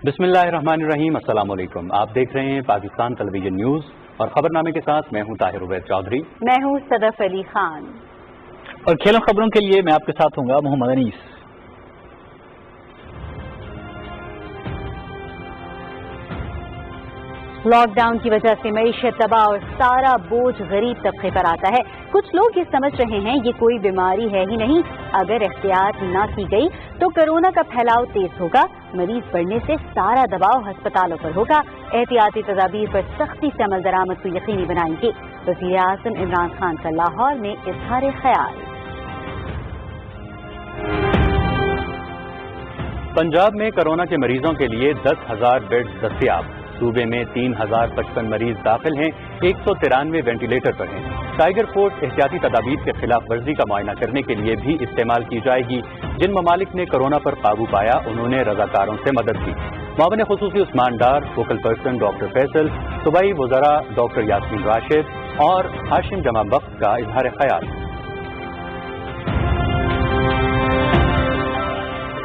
بسم اللہ الرحمن الرحیم، السلام علیکم۔ آپ دیکھ رہے ہیں پاکستان ٹیلی ویژن نیوز اور خبرنامے کے ساتھ میں ہوں طاہر عبید چودھری، میں ہوں صدف علی خان، اور کھیلوں خبروں کے لیے میں آپ کے ساتھ ہوں گا محمد انیس۔ لاک ڈاؤن کی وجہ سے معیشت تباہ اور سارا بوجھ غریب طبقے پر آتا ہے۔ کچھ لوگ یہ سمجھ رہے ہیں یہ کوئی بیماری ہے ہی نہیں، اگر احتیاط نہ کی گئی تو کورونا کا پھیلاؤ تیز ہوگا، مریض بڑھنے سے سارا دباؤ ہسپتالوں پر ہوگا۔ احتیاطی تدابیر پر سختی سے عمل درآمد کو یقینی بنائیں گے وزیر اعظم عمران خان کا لاہور میں اظہار خیال۔ پنجاب میں کورونا کے مریضوں کے لیے 10,000 بیڈ دستیاب، صوبے میں 3,055 مریض داخل ہیں، 193 وینٹیلیٹر پر ہیں۔ ٹائیگر فورس احتیاطی تدابیر کے خلاف ورزی کا معائنہ کرنے کے لیے بھی استعمال کی جائے گی۔ جن ممالک نے کورونا پر قابو پایا انہوں نے رضاکاروں سے مدد کی۔ معاون خصوصی Usman Dar, focal person doctor Faisal, صوبائی وزراء ڈاکٹر یاسمین راشد اور ہاشم جمع بخت کا اظہار خیال۔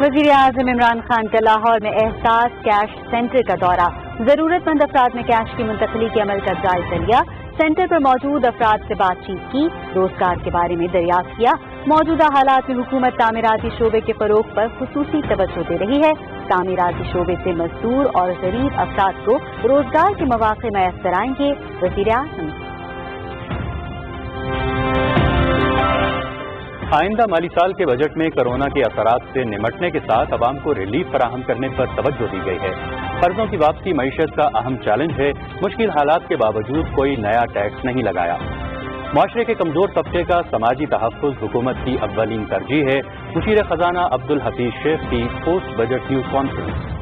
وزیر اعظم عمران خان کا لاہور میں احساس کیش سینٹر کا دورہ، ضرورت مند افراد میں کیش کی منتقلی کے عمل کا جائزہ لیا، سینٹر پر موجود افراد سے بات چیت کی، روزگار کے بارے میں دریافت کیا۔ موجودہ حالات میں حکومت تعمیراتی شعبے کے فروغ پر خصوصی توجہ دے رہی ہے۔ تعمیراتی شعبے سے مزدور اور غریب افراد کو روزگار کے مواقع میسر آئیں گے وزیر اعظم۔ آئندہ مالی سال کے بجٹ میں کورونا کے اثرات سے نمٹنے کے ساتھ عوام کو ریلیف فراہم کرنے پر توجہ دی گئی ہے۔ قرضوں کی واپسی معیشت کا اہم چیلنج ہے، مشکل حالات کے باوجود کوئی نیا ٹیکس نہیں لگایا۔ معاشرے کے کمزور طبقے کا سماجی تحفظ حکومت کی اولین ترجیح ہے، مشیر خزانہ عبدالحفیظ شیخ کی پوسٹ بجٹ نیوز کانفرنس۔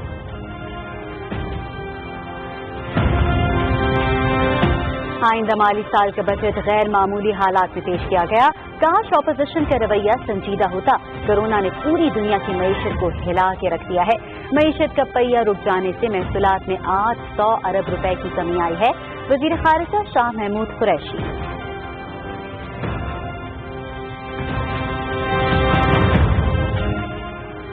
آئندہ مالی سال کا بجٹ غیر معمولی حالات میں پیش کیا گیا، کاش اپوزیشن کا رویہ سنجیدہ ہوتا۔ کورونا نے پوری دنیا کی معیشت کو ہلا کے رکھ دیا ہے۔ معیشت کا پہیہ رک جانے سے محصولات میں 800 ارب روپے کی کمی آئی ہے۔ وزیر خارجہ شاہ محمود قریشی۔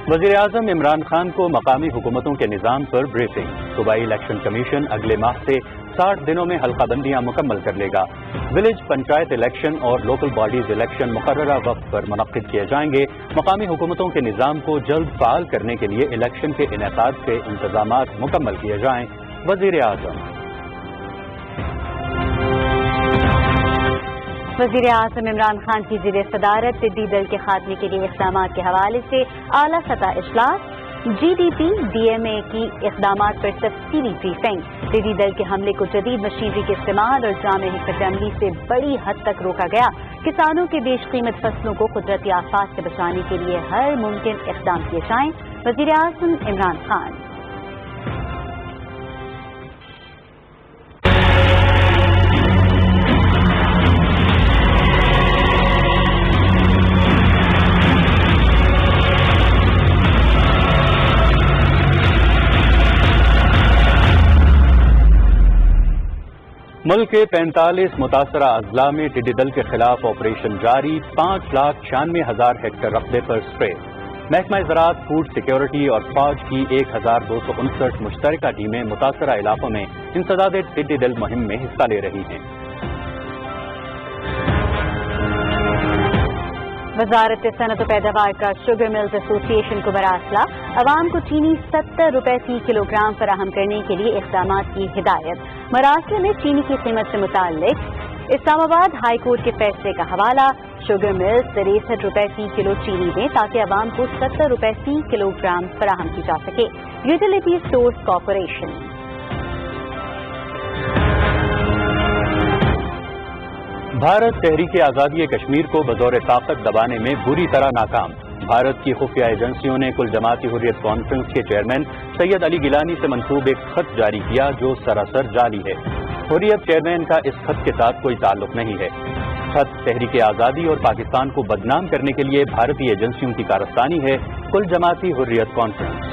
وزیر اعظم عمران خان کو مقامی حکومتوں کے نظام پر بریفنگ۔ صوبائی الیکشن کمیشن اگلے ماہ سے 60 دنوں میں حلقہ بندیاں مکمل کر لے گا۔ ولیج پنچایت الیکشن اور لوکل باڈیز الیکشن مقررہ وقت پر منعقد کیے جائیں گے۔ مقامی حکومتوں کے نظام کو جلد فعال کرنے کے لیے الیکشن کے انعقاد کے انتظامات مکمل کیے جائیں، وزیر اعظم۔ وزیر اعظم عمران خان کی زیر صدارت ٹڈی دل کے خاتمے کے لیے اقدامات کے حوالے سے اعلیٰ سطح اجلاس، GDP DMA کی اقدامات پر تفصیلی بریفنگ۔ ٹڈی دل کے حملے کو جدید مشینری کے استعمال اور جامع حکمت عملی سے بڑی حد تک روکا گیا۔ کسانوں کے بیش قیمت فصلوں کو قدرتی آفات سے بچانے کے لیے ہر ممکن اقدام کیے جائیں، وزیر اعظم عمران خان۔ ملک کے 45 متاثرہ اضلاع میں ٹڈی دل کے خلاف آپریشن جاری، 5,96,000 ہیکٹر رقبے پر اسپرے۔ محکمہ زراعت، فوڈ سیکیورٹی اور فوج کی 1,259 مشترکہ ٹیمیں متاثرہ علاقوں میں انسداد ٹڈی دل مہم میں حصہ لے رہی ہیں۔ وزارت صنعت و پیداوار کا شوگر ملز ایسوسی ایشن کو مراسلہ، عوام کو چینی 70 روپے فی کلو گرام فراہم کرنے کے لیے اقدامات کی ہدایت۔ مراسلے میں چینی کی قیمت سے متعلق اسلام آباد ہائی کورٹ کے فیصلے کا حوالہ، شوگر ملز 63 روپے فی کلو چینی دیں تاکہ عوام کو 70 روپے فی کلو گرام فراہم کی جا سکے۔ Utility stores corporation. بھارت تحریک آزادی کشمیر کو بطور طاقت دبانے میں بری طرح ناکام۔ بھارت کی خفیہ ایجنسیوں نے کل جماعتی حریت کانفرنس کے چیئرمین سید علی گیلانی سے منسوب ایک خط جاری کیا جو سراسر جعلی ہے۔ حریت چیئرمین کا اس خط کے ساتھ کوئی تعلق نہیں ہے۔ خط تحریک آزادی اور پاکستان کو بدنام کرنے کے لیے بھارتی ایجنسیوں کی کارستانی ہے۔ کل جماعتی حریت کانفرنس۔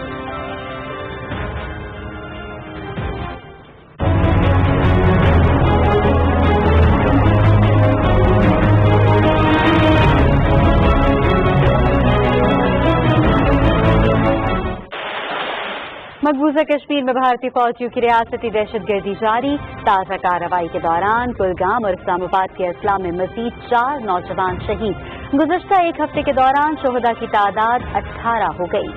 मकबूजा कश्मीर में भारतीय फौजियों की रियासती दहशतगर्दी जारी। ताज़ा कार्रवाई के दौरान कुलगाम और इस्लामाबाद के अजला में मजीद 4 नौजवान शहीद। गुज़श्ता एक हफ्ते के दौरान शोहदा की तादाद 18 हो गई।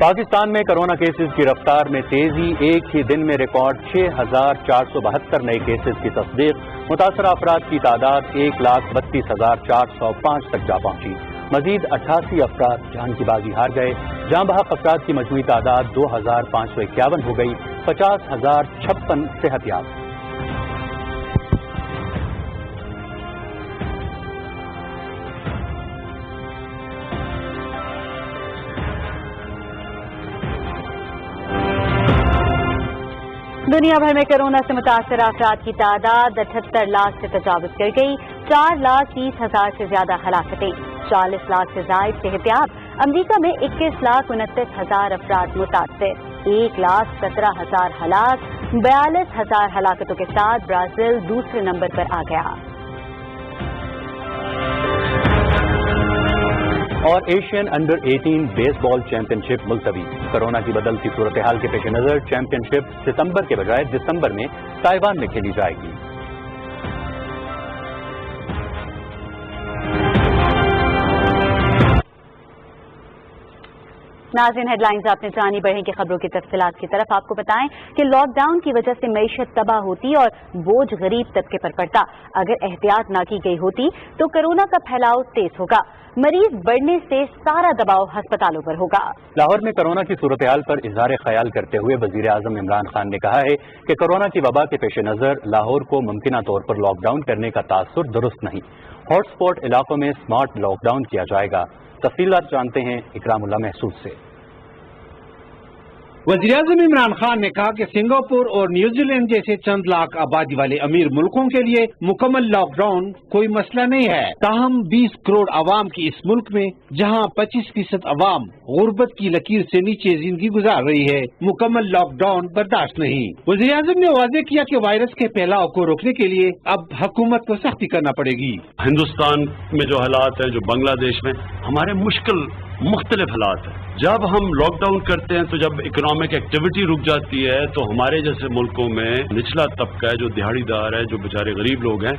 पाकिस्तान में कोरोना केसेस की रफ्तार में तेजी। एक ही दिन में रिकॉर्ड 6,472 नए केसेस की तस्दीक। मुतासरा अफराद की तादाद 1,32,405 तक जा पहुंची। मजीद 88 अफराद जान की बाजी हार गए। जान बहक अफराद की मजमूई तादाद 2,551 हो गई। 50,056 सेहतयाब। दुनिया भर में कोरोना से मुतासर अफराद की तादाद 78 लाख से तजावुज कर गई। 4,30,000 से ज्यादा हलाकतें, 40 लाख से जायद सेहतयाब। अमरीका में 21,29,000 अफराद मुतासर, 1,17,000 हलाक। 42,000 हलाकतों के साथ ब्राजील दूसरे नंबर पर आ गया। और एशियन अंडर 18 बेसबॉल चैंपियनशिप मुलतवी। कोरोना की बदलती सूरत हाल के पेश नजर चैंपियनशिप सितंबर के बजाय दिसंबर में ताइवान में खेली जाएगी। नाज़रीन, हेडलाइंस आपने जानी। बढ़ें की खबरों की तफसीलात की तरफ आपको बताएं कि लॉकडाउन की वजह से मईशत तबाह होती और बोझ गरीब तबके पर पड़ता। अगर एहतियात न की गई होती तो कोरोना का फैलाव तेज होगा। मरीज बढ़ने से सारा दबाव अस्पतालों पर होगा। लाहौर में कोरोना की सूरत हाल पर इजहार ख्याल करते हुए वजीर आजम इमरान खान ने कहा है कि कोरोना की वबा के पेश नजर लाहौर को मुमकिना तौर पर लॉकडाउन करने का तासुर दुरुस्त नहीं। हॉटस्पॉट इलाकों में स्मार्ट लॉकडाउन किया जाएगा। तफसीलात जानते हैं इकरामुल्लाह महसूद से। वज़ीर-ए-आज़म इमरान खान ने कहा कि सिंगापुर और न्यूजीलैंड जैसे चंद लाख आबादी वाले अमीर मुल्कों के लिए मुकम्मल लॉकडाउन कोई मसला नहीं है। ताहम 20 करोड़ आवाम की इस मुल्क में जहां 25% आवाम गुर्बत की लकीर से नीचे जिंदगी गुजार रही है, मुकम्मल लॉकडाउन बर्दाश्त नहीं। वज़ीर-ए-आज़म ने वाज़ेह किया कि वायरस के फैलाव को रोकने के लिए अब हुकूमत को सख्ती करना पड़ेगी। हिंदुस्तान में जो हालात है, जो बांग्लादेश में, हमारे मुश्किल मुख्तलिफ हालात है। जब हम लॉकडाउन करते हैं तो जब इकोनॉमिक एक्टिविटी रुक जाती है तो हमारे जैसे मुल्कों में निचला तबका है, जो दिहाड़ीदार है, जो बेचारे गरीब लोग हैं,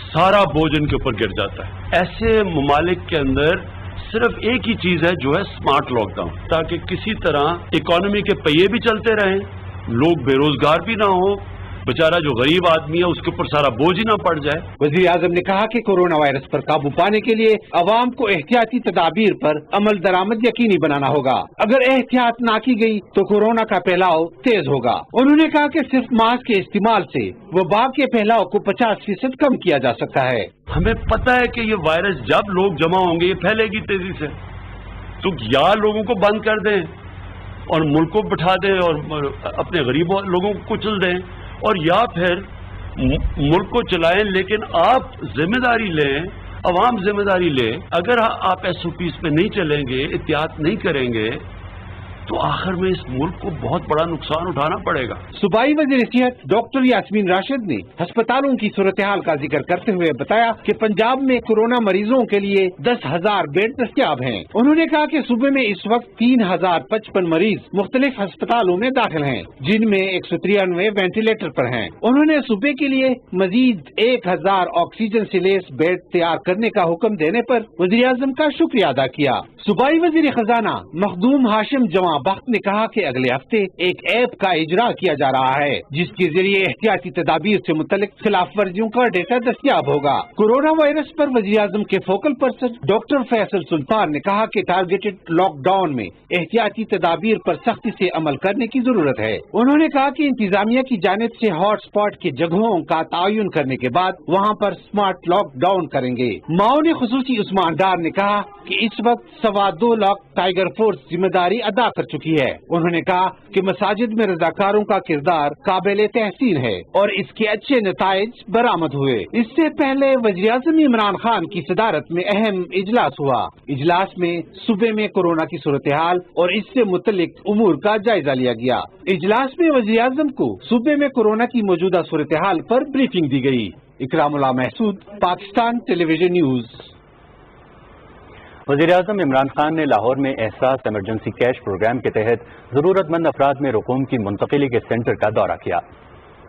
सारा बोझ इनके ऊपर गिर जाता है। ऐसे ममालिक के अंदर सिर्फ एक ही चीज है जो है स्मार्ट लॉकडाउन, ताकि किसी तरह इकोनॉमी के पहिए भी चलते रहें, लोग बेरोजगार भी ना हो, बेचारा जो गरीब आदमी है उसके ऊपर सारा बोझ ही ना पड़ जाए। वज़ीर आज़म ने कहा कि कोरोना वायरस पर काबू पाने के लिए अवाम को एहतियाती तदाबीर पर अमल दरामद यकीनी बनाना होगा। अगर एहतियात ना की गई तो कोरोना का फैलाव तेज होगा। उन्होंने कहा कि सिर्फ मास्क के इस्तेमाल से वबा के फैलाव को 50% कम किया जा सकता है। हमें पता है कि ये वायरस जब लोग जमा होंगे ये फैलेगी तेजी से, तो या लोगों को बंद कर दें और मुल्क को बिठा दें और अपने गरीब लोगों को कुचल दें, और या फिर मुल्क को चलाएं, लेकिन आप जिम्मेदारी लें, अवाम जिम्मेदारी ले। अगर आप SOPs पे नहीं चलेंगे, एहतियात नहीं करेंगे, तो आखिर में इस मुल्क को बहुत बड़ा नुकसान उठाना पड़ेगा। सूबाई वज़ीर सेहत डॉक्टर यास्मीन राशिद ने अस्पतालों की सूरत हाल का जिक्र करते हुए बताया कि पंजाब में कोरोना मरीजों के लिए 10,000 बेड दस्तयाब हैं। उन्होंने कहा कि सूबे में इस वक्त 3,055 मरीज मुख्तलिफ अस्पतालों में दाखिल हैं, जिनमें 193 वेंटिलेटर पर हैं। उन्होंने सूबे के लिए मजीद 1,000 ऑक्सीजन से लैस बेड तैयार करने का हुक्म देने पर वज़ीर आज़म का शुक्रिया अदा किया। सूबाई वज़ीर खजाना मखदूम हाशिम जवां बख्त ने कहा कि अगले हफ्ते एक ऐप का इजरा किया जा रहा है, जिसके जरिए एहतियाती तदाबीर से मुतल्लिक खिलाफ वर्जियों का डेटा दस्तयाब होगा। कोरोना वायरस पर वज़ीर आज़म के फोकल पर्सन डॉक्टर फैसल सुल्तान ने कहा कि टारगेटेड लॉकडाउन में एहतियाती तदाबीर पर सख्ती से अमल करने की जरूरत है। उन्होंने कहा कि इंतजामिया की जानिब से हॉट स्पॉट की जगहों का तयन करने के बाद वहाँ पर स्मार्ट लॉकडाउन करेंगे। माओन खुसूसी उस्मान डार ने कहा कि इस वक्त 2.25 लाख टाइगर फोर्स जिम्मेदारी अदा कर कर चुकी है। उन्होंने कहा कि मसाजिद में रजाकारों का किरदार काबिल तहसीन है और इसके अच्छे नताइज बरामद हुए। इससे पहले वज़ीर-ए-आज़म इमरान खान की सदारत में अहम इजलास हुआ। इजलास में सूबे में कोरोना की सूरत हाल और इससे मुतल्लिक उमूर का जायजा लिया गया। इजलास में वज़ीर-ए-आज़म को सूबे में कोरोना की मौजूदा सूरत हाल पर ब्रीफिंग दी गई। Ikramullah Mehsud, Pakistan television news. वज़ीर-ए-आज़म इमरान खान ने लाहौर में एहसास इमरजेंसी कैश प्रोग्राम के तहत ज़रूरतमंद अफराद में रकूम की मुंतकिली के सेंटर का दौरा किया।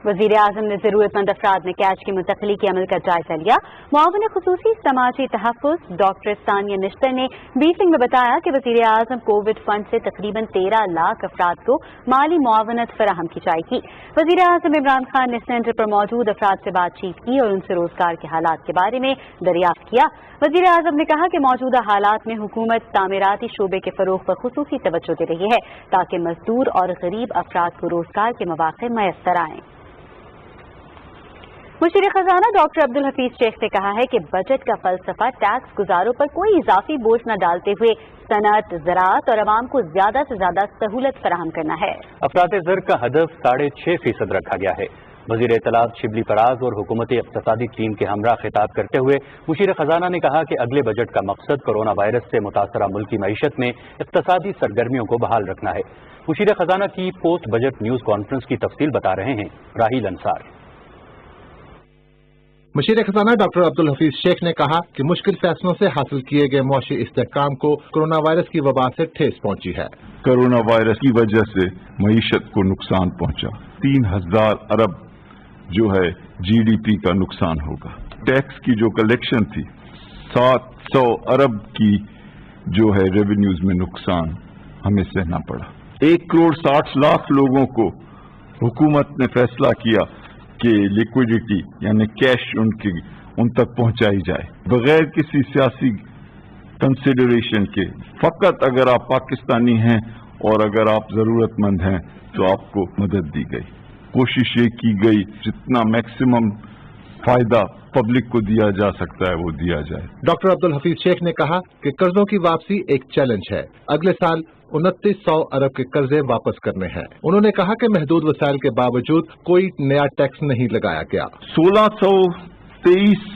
वज़ीर-ए-आज़म ने ज़रूरतमंद अफराद में कैश की मुंतकिली के अमल का जायजा लिया। मुआविन खुसूसी समाजी तहफ़्फ़ुज़ डॉक्टर सानिया निश्तर ने ब्रीफिंग में बताया कि वज़ीर-ए-आज़म कोविड फंड से तकरीबन 13 लाख अफराद को माली मुआवनत फराहम की जाएगी। वज़ीर-ए-आज़म इमरान खान ने सेंटर पर मौजूद अफराद से बातचीत की और उनसे रोजगार के हालात के बारे में दरियाफ्त किया। वज़ीर-ए-आज़म ने कहा कि मौजूदा हालात में हुकूमत तामीराती शोबे के फरोग पर खुसूसी तवज्जो दे रही है ताकि मजदूर और गरीब अफराद को रोजगार के मौके मैसर आएं। मुशीर खजाना डॉक्टर अब्दुल हफीज शेख ने कहा है कि बजट का फलसफा टैक्स गुजारों पर कोई इजाफी बोझ न डालते हुए सनअत, ज़राअत और अवाम को ज्यादा से ज्यादा सहूलत फराहम करना है। अफरात ज़र का हदफ 6.5% रखा गया है। वज़ीर इत्तलात शिबली फराज और हुकूमती इक़्तिसादी टीम के हमरा खिताब करते हुए मुशीर खजाना ने कहा कि अगले बजट का मकसद कोरोना वायरस से मुतासरा मुल्की मईशत में इक़्तिसादी सरगर्मियों को बहाल रखना है। मुशीर खजाना की पोस्ट बजट न्यूज़ कॉन्फ्रेंस की तफसील बता रहे हैं राहील अंसार। मुशीर खजाना डॉक्टर अब्दुल हफीज शेख ने कहा कि मुश्किल फैसलों से हासिल किए गए मुआशी इस्तेहकाम को कोरोना वायरस की वबा से ठेस पहुंची है। कोरोना वायरस की वजह से मईशत को नुकसान पहुंचा। 3000 अरब जो है जीडीपी का नुकसान होगा। टैक्स की जो कलेक्शन थी 700 अरब की जो है रेवेन्यूज में नुकसान हमें सहना पड़ा। 1,60,00,000 लोगों को हुकूमत ने फैसला किया कि लिक्विडिटी यानी कैश उन तक पहुंचाई जाए बगैर किसी सियासी कंसिडरेशन के। फकत अगर आप पाकिस्तानी हैं और अगर आप जरूरतमंद हैं तो आपको मदद दी गई। कोशिश ये की गई जितना मैक्सिमम फायदा पब्लिक को दिया जा सकता है वो दिया जाए। डॉक्टर अब्दुल हफीज शेख ने कहा कि कर्जों की वापसी एक चैलेंज है। अगले साल 2900 अरब के कर्जे वापस करने हैं। उन्होंने कहा कि महदूद वसाइल के बावजूद कोई नया टैक्स नहीं लगाया गया। 1623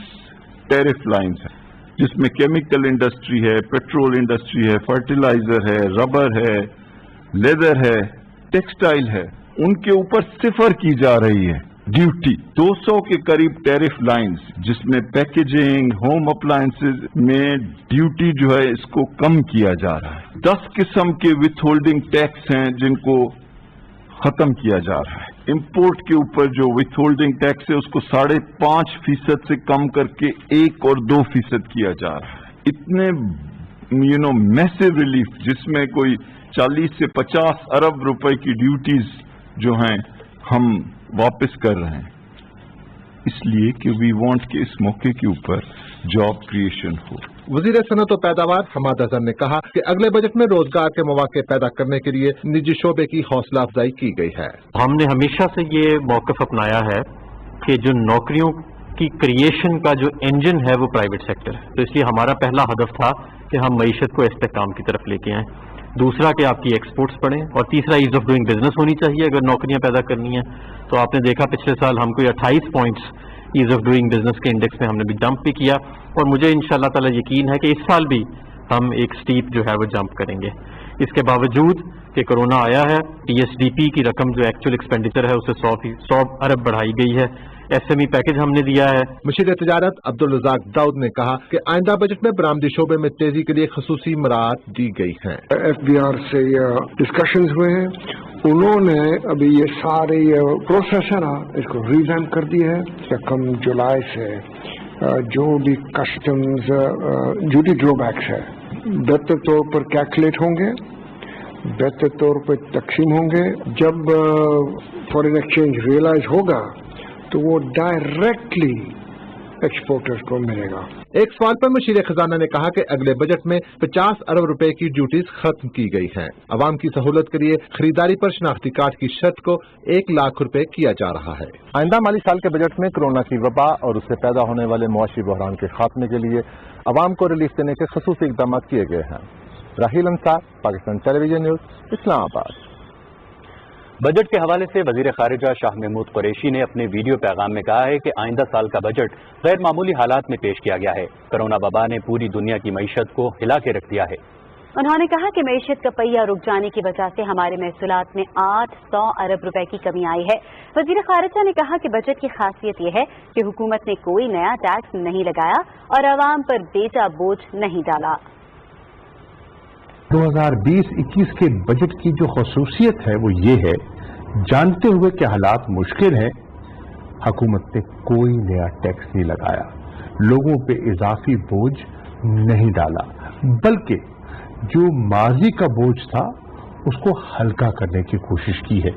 टैरिफ लाइन्स है जिसमें केमिकल इंडस्ट्री है, पेट्रोल इंडस्ट्री है, फर्टिलाइजर है, रबर है, लेदर है, टेक्सटाइल है, उनके ऊपर सिफर की जा रही है ड्यूटी। 200 के करीब टैरिफ लाइन्स जिसमें पैकेजिंग, होम अप्लायंसेज में ड्यूटी जो है इसको कम किया जा रहा है। 10 किस्म के विथ होल्डिंग टैक्स हैं जिनको खत्म किया जा रहा है। इंपोर्ट के ऊपर जो विथ होल्डिंग टैक्स है उसको 5.5% से कम करके 1 और 2% किया जा रहा है। इतने मैसिव रिलीफ जिसमें कोई 40 से 50 अरब रुपए की ड्यूटीज जो हैं हम वापस कर रहे हैं, इसलिए कि वी वांट कि इस मौके के ऊपर जॉब क्रिएशन हो। वजीर सनअत और पैदावार हमाद अजहर ने कहा कि अगले बजट में रोजगार के मौके पैदा करने के लिए निजी शोबे की हौसला अफजाई की गई है। हमने हमेशा से ये मौक़िफ़ अपनाया है कि जो नौकरियों की क्रिएशन का जो इंजन है वो प्राइवेट सेक्टर है, तो इसलिए हमारा पहला हदफ था कि हम मईशत को इस्तेहकाम की तरफ लेके आएँ। दूसरा कि आपकी एक्सपोर्ट्स बढ़ें और तीसरा ईज ऑफ डूइंग बिजनेस होनी चाहिए। अगर नौकरियां पैदा करनी है तो आपने देखा पिछले साल हम कोई 28 points ease of doing business के इंडेक्स में हमने भी जंप भी किया और मुझे इंशाल्लाह ताला यकीन है कि इस साल भी हम एक स्टीप जो है वो जंप करेंगे। इसके बावजूद कि कोरोना आया है, TSDP की रकम जो एक्चुअल एक्सपेंडिचर है उसे 100 अरब बढ़ाई गई है। SME पैकेज हमने दिया है। मुशीर तिजारत अब्दुल रज़ाक दाऊद ने कहा कि आइंदा बजट में बरामदी शोबे में तेजी के लिए खसूसी मराहत दी गई हैं। FBR से डिस्कशंस हुए हैं, उन्होंने अभी ये सारे प्रोसेस है ना इसको रिवैम्प कर दिया है। रकम जुलाई से जो भी कस्टम्स ड्यूटी ड्रॉबैक्स है बेहतर तौर पर कैलकुलेट होंगे, बेहतर तौर पर तकसीम होंगे। जब फॉरेन एक्सचेंज रियलाइज होगा तो वो डायरेक्टली एक्सपोर्टर्स को मिलेगा। एक सवाल पर मुशीर खजाना ने कहा कि अगले बजट में 50 अरब रुपए की ड्यूटीज खत्म की गई हैं। अवाम की सहूलत के लिए खरीदारी पर शनाख्ती कार्ड की शर्त को 1 लाख रुपए किया जा रहा है। आइंदा माली साल के बजट में कोरोना की वबा और उससे पैदा होने वाले मुआशी बहरान के खात्मे के लिए अवाम को रिलीफ देने के खसूसी इक़दाम किए गए हैं। راہیل انصار، پاکستان ٹیلی ویژن نیوز، اسلام آباد۔ بجٹ کے حوالے سے وزیر خارجہ شاہ محمود قریشی نے اپنے ویڈیو پیغام میں کہا ہے کہ آئندہ سال کا بجٹ غیر معمولی حالات میں پیش کیا گیا ہے۔ کرونا وبا نے پوری دنیا کی معیشت کو ہلا کے رکھ دیا ہے۔ انہوں نے کہا کہ معیشت کا پہیہ رک جانے کی وجہ سے ہمارے محصولات میں 800 ارب روپے کی کمی آئی ہے۔ وزیر خارجہ نے کہا کہ بجٹ کی خاصیت یہ ہے کہ حکومت نے کوئی نیا ٹیکس نہیں لگایا اور عوام پر بیجا بوجھ نہیں ڈالا۔ 2020-21 کے بجٹ کی جو خصوصیت ہے وہ یہ ہے، جانتے ہوئے کہ حالات مشکل ہیں، حکومت نے کوئی نیا ٹیکس نہیں لگایا، لوگوں پہ اضافی بوجھ نہیں ڈالا، بلکہ جو ماضی کا بوجھ تھا اس کو ہلکا کرنے کی کوشش کی ہے۔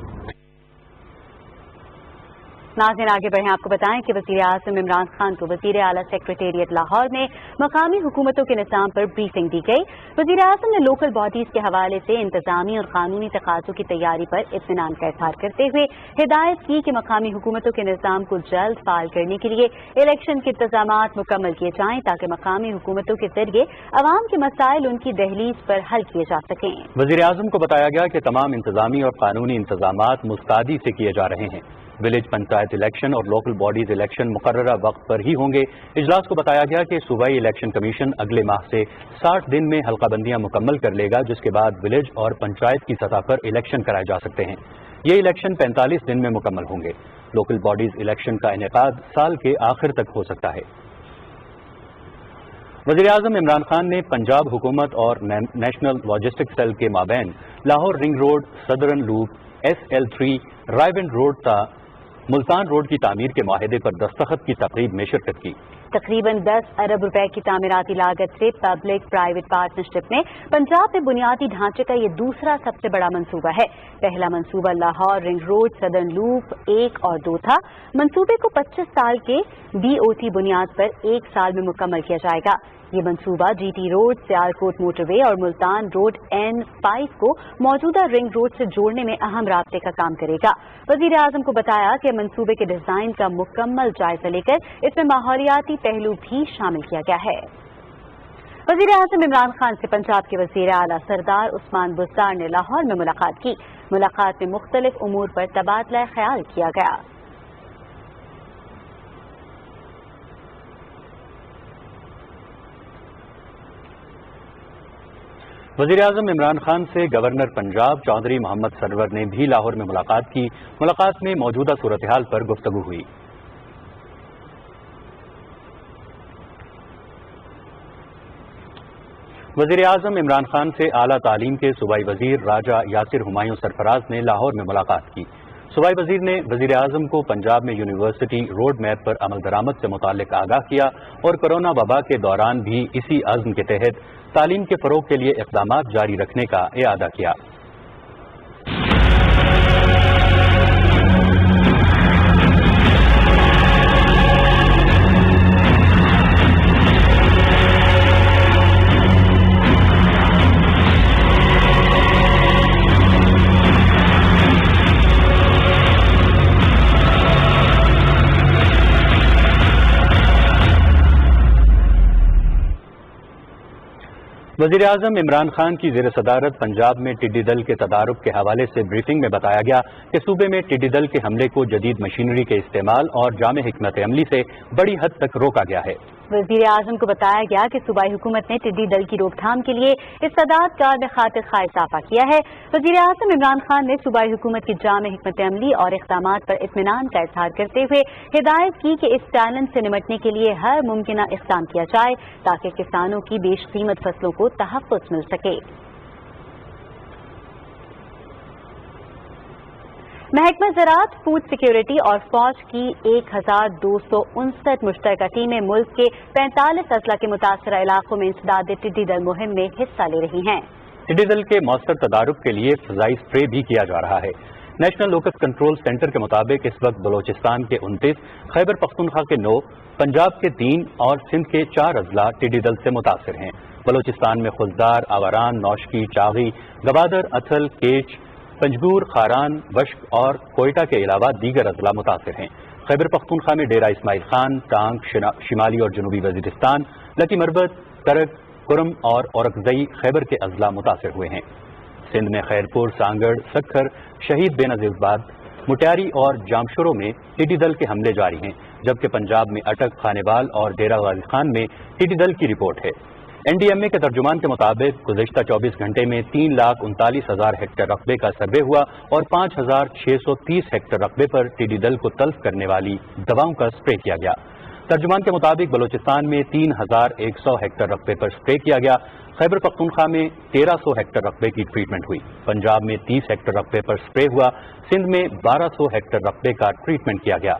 ناظرین آگے بڑھیں، آپ کو بتائیں کہ وزیر اعظم عمران خان کو وزیر اعلیٰ سیکریٹریٹ لاہور میں مقامی حکومتوں کے نظام پر بریفنگ دی گئی۔ وزیر اعظم نے لوکل باڈیز کے حوالے سے انتظامی اور قانونی تقاضوں کی تیاری پر اطمینان کا اظہار کرتے ہوئے ہدایت کی کہ مقامی حکومتوں کے نظام کو جلد فعال کرنے کے لیے الیکشن کے انتظامات مکمل کیے جائیں تاکہ مقامی حکومتوں کے ذریعے عوام کے مسائل ان کی دہلیز پر حل کیے جا سکیں۔ وزیر اعظم کو بتایا گیا کہ تمام انتظامی اور قانونی انتظامات مستعدی سے کیے جا رہے ہیں۔ ولیج پنچایت الیکشن اور لوکل باڈیز الیکشن مقررہ وقت پر ہی ہوں گے۔ اجلاس کو بتایا گیا کہ صوبائی الیکشن کمیشن اگلے ماہ سے 60 دن میں حلقہ بندیاں مکمل کر لے گا، جس کے بعد ولیج اور پنچایت کی سطح پر الیکشن کرائے جا سکتے ہیں۔ یہ الیکشن 45 دن میں مکمل ہوں گے۔ لوکل باڈیز الیکشن کا انعقاد سال کے آخر تک ہو سکتا ہے۔ وزیر اعظم عمران خان نے پنجاب حکومت اور نیشنل لاجسٹک سیل کے مابین Lahore ring road, southern loop, SL3 Raiwind road تا ملتان روڈ کی تعمیر کے معاہدے پر دستخط کی تقریب میں شرکت کی۔ تقریباً 10 ارب روپے کی تعمیراتی لاگت سے پبلک پرائیویٹ پارٹنرشپ میں پنجاب میں بنیادی ڈھانچے کا یہ دوسرا سب سے بڑا منصوبہ ہے۔ پہلا منصوبہ Lahore ring road southern loop 1 اور 2 تھا۔ منصوبے کو 25 سال کے BOT بنیاد پر 1 سال میں مکمل کیا جائے گا۔ یہ منصوبہ GT روڈ، سیالکوٹ موٹر وے اور ملتان روڈ N5 کو موجودہ رنگ روڈ سے جوڑنے میں اہم رابطے کا کام کرے گا۔ وزیر اعظم کو بتایا کہ منصوبے کے ڈیزائن کا مکمل جائزہ لے کر اس میں ماحولیاتی پہلو بھی شامل کیا گیا ہے۔ وزیر اعظم عمران خان سے پنجاب کے وزیر اعلیٰ سردار عثمان بزدار نے لاہور میں ملاقات کی۔ ملاقات میں مختلف امور پر تبادلہ خیال کیا گیا۔ وزیر اعظم عمران خان سے گورنر پنجاب چودھری محمد سرور نے بھی لاہور میں ملاقات کی۔ ملاقات میں موجودہ صورتحال پر گفتگو ہوئی۔ وزیر اعظم عمران خان سے اعلیٰ تعلیم کے صوبائی وزیر راجہ یاسر ہمایوں سرفراز نے لاہور میں ملاقات کی۔ صوبائی وزیر نے وزیر اعظم کو پنجاب میں یونیورسٹی روڈ میپ پر عمل درآمد سے متعلق آگاہ کیا اور کرونا وبا کے دوران بھی اسی عزم کے تحت تعلیم کے فروغ کے لیے اقدامات جاری رکھنے کا اعادہ کیا۔ وزیر اعظم عمران خان کی زیر صدارت پنجاب میں ٹڈی دل کے تدارک کے حوالے سے بریفنگ میں بتایا گیا کہ صوبے میں ٹڈی دل کے حملے کو جدید مشینری کے استعمال اور جامع حکمت عملی سے بڑی حد تک روکا گیا ہے۔ وزیر اعظم کو بتایا گیا کہ صوبائی حکومت نے ٹڈی دل کی روک تھام کے لیے استعداد کار میں خاطر خواہ اضافہ کیا ہے۔ وزیر اعظم عمران خان نے صوبائی حکومت کی جامع حکمت عملی اور اقدامات پر اطمینان کا اظہار کرتے ہوئے ہدایت کی کہ اس چیلنج سے نمٹنے کے لیے ہر ممکنہ اقدام کیا جائے تاکہ کسانوں کی بیش قیمت فصلوں کو تحفظ مل سکے۔ محکمہ زراعت، فوڈ سیکیورٹی اور فوج کی 1259 مشترکہ ٹیمیں ملک کے 45 اضلاع کے متاثرہ علاقوں میں انسداد ٹڈی دل مہم میں حصہ لے رہی ہیں۔ ٹڈی دل کے مؤثر تدارک کے لیے فضائی اسپرے بھی کیا جا رہا ہے۔ نیشنل لوکس کنٹرول سینٹر کے مطابق اس وقت بلوچستان کے 29، خیبر پختونخوا کے 9، پنجاب کے 3 اور سندھ کے 4 اضلاع ٹڈی دل سے متاثر ہیں۔ بلوچستان میں خزدار، آوران، نوشکی، چاغی، گوادر، اتھل، کیچ، پنجگور، خاران، بشک اور کوئٹہ کے علاوہ دیگر اضلاع متاثر ہیں۔ خیبر پختونخوا میں ڈیرہ اسماعیل خان، ٹانک، شمالی اور جنوبی وزیرستان، لکی مربت، کرک، کرم اور اورکزئی خیبر کے اضلاع متاثر ہوئے ہیں۔ سندھ میں خیرپور، سانگڑ، سکھر، شہید بے نظیر آباد، مٹیاری اور جامشورو میں ٹڈی دل کے حملے جاری ہیں، جبکہ پنجاب میں اٹک، خانیوال اور ڈیرہ غازی خان میں ٹڈی دل کی رپورٹ ہے۔ NDMA کے ترجمان کے مطابق گزشتہ 24 گھنٹے میں 3,39,000 ہیکٹر رقبے کا سروے ہوا اور 5,630 ہیکٹر رقبے پر ٹڈی دل کو تلف کرنے والی دواؤں کا سپرے کیا گیا۔ ترجمان کے مطابق بلوچستان میں 3,100 ہیکٹر رقبے پر سپرے کیا گیا، خیبر پختونخوا میں 1,300 ہیکٹر رقبے کی ٹریٹمنٹ ہوئی، پنجاب میں 30 ہیکٹر رقبے پر سپرے ہوا، سندھ میں 1,200 ہیکٹر رقبے کا ٹریٹمنٹ کیا گیا۔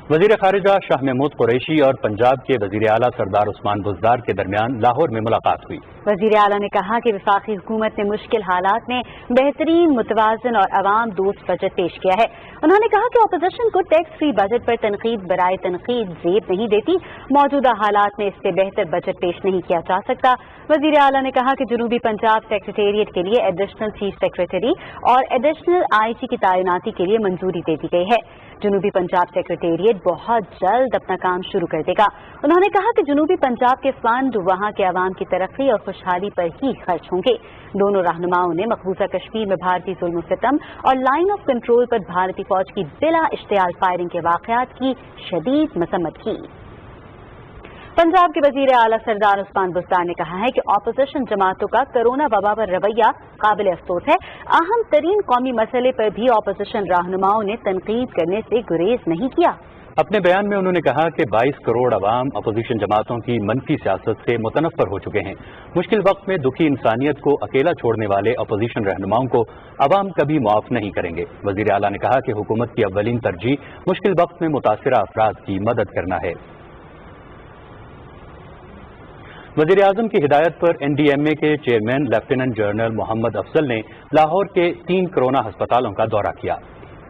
وزیر خارجہ شاہ محمود قریشی اور پنجاب کے وزیر اعلیٰ سردار عثمان بزدار کے درمیان لاہور میں ملاقات ہوئی۔ وزیر اعلیٰ نے کہا کہ وفاقی حکومت نے مشکل حالات میں بہترین، متوازن اور عوام دوست بجٹ پیش کیا ہے۔ انہوں نے کہا کہ اپوزیشن کو ٹیکس فری بجٹ پر تنقید برائے تنقید زیب نہیں دیتی، موجودہ حالات میں اس سے بہتر بجٹ پیش نہیں کیا جا سکتا۔ وزیر اعلیٰ نے کہا کہ جنوبی پنجاب سیکریٹریٹ کے لیے ایڈیشنل چیف سیکریٹری اور ایڈیشنل IG کی تعیناتی کے لیے منظوری دے دی گئی ہے۔ جنوبی پنجاب سیکریٹریٹ بہت جلد اپنا کام شروع کر دے گا۔ انہوں نے کہا کہ جنوبی پنجاب کے فنڈ وہاں کے عوام کی ترقی اور خوشحالی پر ہی خرچ ہوں گے۔ دونوں رہنماؤں نے مقبوضہ کشمیر میں بھارتی ظلم و ستم اور لائن آف کنٹرول پر بھارتی فوج کی بلا اشتعال فائرنگ کے واقعات کی شدید مذمت کی۔ پنجاب کے وزیر اعلیٰ سردار عثمان بزدار نے کہا ہے کہ اپوزیشن جماعتوں کا کرونا وبا پر رویہ قابل افسوس ہے۔ اہم ترین قومی مسئلے پر بھی اپوزیشن رہنماؤں نے تنقید کرنے سے گریز نہیں کیا۔ اپنے بیان میں انہوں نے کہا کہ 22 کروڑ عوام اپوزیشن جماعتوں کی منفی سیاست سے متنفر ہو چکے ہیں۔ مشکل وقت میں دکھی انسانیت کو اکیلا چھوڑنے والے اپوزیشن رہنماؤں کو عوام کبھی معاف نہیں کریں گے۔ وزیر اعلیٰ نے کہا کہ حکومت کی اولین ترجیح مشکل وقت میں متاثرہ افراد کی مدد کرنا ہے۔ وزیر اعظم کی ہدایت پر NDMA کے چیئرمین لیفٹیننٹ جنرل محمد افضل نے لاہور کے 3 کورونا ہسپتالوں کا دورہ کیا۔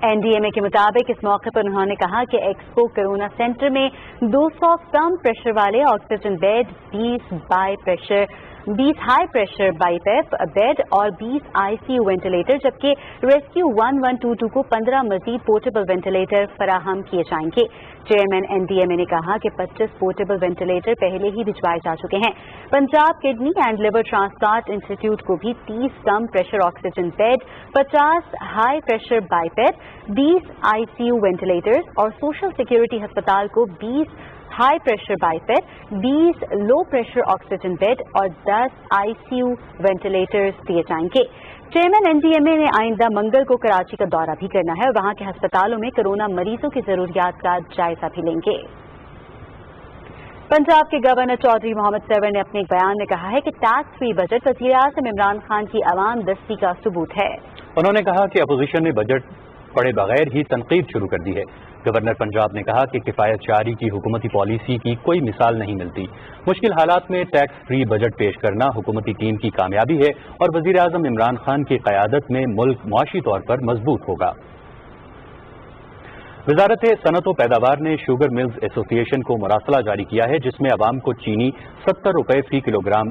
NDMA کے مطابق اس موقع پر انہوں نے کہا کہ ایکسپو کرونا سینٹر میں 200 کم پریشر والے oxygen bed, 20 high pressure BiPAP bed اور 20 ICU وینٹیلیٹر، جبکہ ریسکیو 1122 کو 15 مزید پورٹیبل وینٹیلیٹر فراہم کیے جائیں گے۔ چیئرمین NDMA نے کہا کہ 25 پورٹیبل وینٹیلیٹر پہلے ہی بھجوائے جا چکے ہیں۔ Punjab kidney and liver transplant institute کو بھی 30 کم pressure oxygen bed, 50 high pressure BiPAP, 20 ICU ventilators اور سوشل سیکورٹی ہسپتال کو 20 high pressure BiPAP, 20 low pressure oxygen bed اور 10 ICU وینٹیلیٹرز دیے جائیں گے۔ چیئرمین NDMA نے آئندہ منگل کو کراچی کا دورہ بھی کرنا ہے اور وہاں کے ہسپتالوں میں کرونا مریضوں کی ضروریات کا جائزہ بھی لیں گے۔ پنجاب کے گورنر چودھری محمد سرور نے اپنے ایک بیان میں کہا ہے کہ ٹیکس فری بجٹ وزیر اعظم عمران خان کی عوام دستی کا ثبوت ہے۔ انہوں نے کہا کہ اپوزیشن نے بجٹ پڑے بغیر ہی تنقید شروع کر دی ہے۔ گورنر پنجاب نے کہا کہ کفایت شعاری کی حکومتی پالیسی کی کوئی مثال نہیں ملتی۔ مشکل حالات میں ٹیکس فری بجٹ پیش کرنا حکومتی ٹیم کی کامیابی ہے اور وزیر اعظم عمران خان کی قیادت میں ملک معاشی طور پر مضبوط ہوگا۔ وزارت صنعت و پیداوار نے شوگر ملز ایسوسی ایشن کو مراسلہ جاری کیا ہے، جس میں عوام کو چینی 70 روپے فی کلو گرام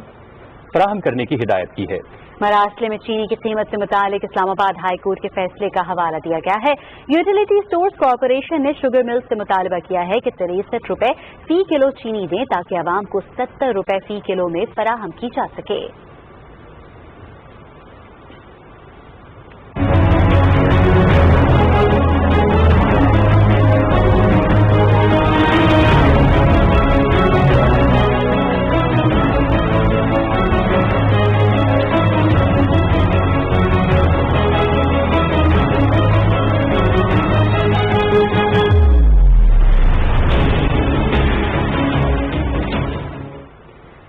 فراہم کرنے کی ہدایت کی ہے۔ مراسلے میں چینی کی قیمت سے متعلق اسلام آباد ہائی کورٹ کے فیصلے کا حوالہ دیا گیا ہے۔ یوٹیلیٹی اسٹورز کارپوریشن نے شوگر ملز سے مطالبہ کیا ہے کہ 63 روپے فی کلو چینی دیں تاکہ عوام کو 70 روپے فی کلو میں فراہم کی جا سکے۔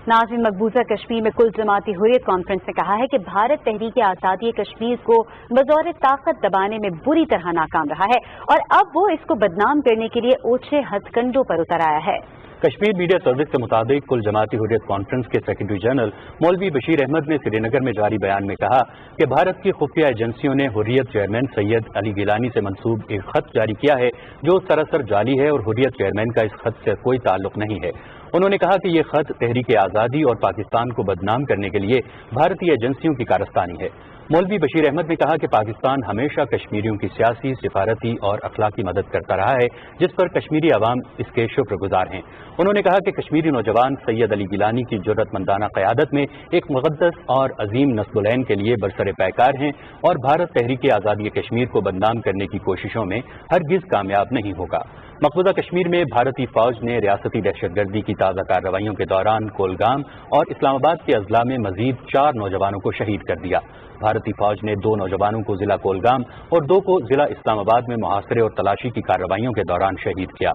ناظرین، مقبوضہ کشمیر میں کل جماعتی حریت کانفرنس نے کہا ہے کہ بھارت تحریک آزادی کشمیر کو بطور طاقت دبانے میں بری طرح ناکام رہا ہے اور اب وہ اس کو بدنام کرنے کے لیے اوچھے ہتھ کنڈوں پر اتر آیا ہے۔ کشمیر میڈیا سروس کے مطابق کل جماعتی حریت کانفرنس کے سیکرٹری جنرل مولوی بشیر احمد نے سری نگر میں جاری بیان میں کہا کہ بھارت کی خفیہ ایجنسیوں نے حریت چیئرمین سید علی گیلانی سے منسوب ایک خط جاری کیا ہے جو سراسر جعلی ہے اور حریت چیئرمین کا اس خط سے کوئی تعلق نہیں ہے۔ انہوں نے کہا کہ یہ خط تحریک آزادی اور پاکستان کو بدنام کرنے کے لیے بھارتی ایجنسیوں کی کارستانی ہے۔ مولوی بشیر احمد نے کہا کہ پاکستان ہمیشہ کشمیریوں کی سیاسی، سفارتی اور اخلاقی مدد کرتا رہا ہے، جس پر کشمیری عوام اس کے شکر گزار ہیں۔ انہوں نے کہا کہ کشمیری نوجوان سید علی گیلانی کی جرأت مندانہ قیادت میں ایک مقدس اور عظیم نسب العین کے لیے برسر پیکار ہیں اور بھارت تحریک آزادی کشمیر کو بدنام کرنے کی کوششوں میں ہرگز کامیاب نہیں ہوگا۔ مقبوضہ کشمیر میں بھارتی فوج نے ریاستی دہشت گردی کی تازہ کارروائیوں کے دوران کولگام اور اسلام آباد کے اضلاع میں مزید 4 نوجوانوں کو شہید کر دیا۔ بھارتی فوج نے 2 نوجوانوں کو ضلع کولگام اور 2 کو ضلع اسلام آباد میں محاصرے اور تلاشی کی کارروائیوں کے دوران شہید کیا۔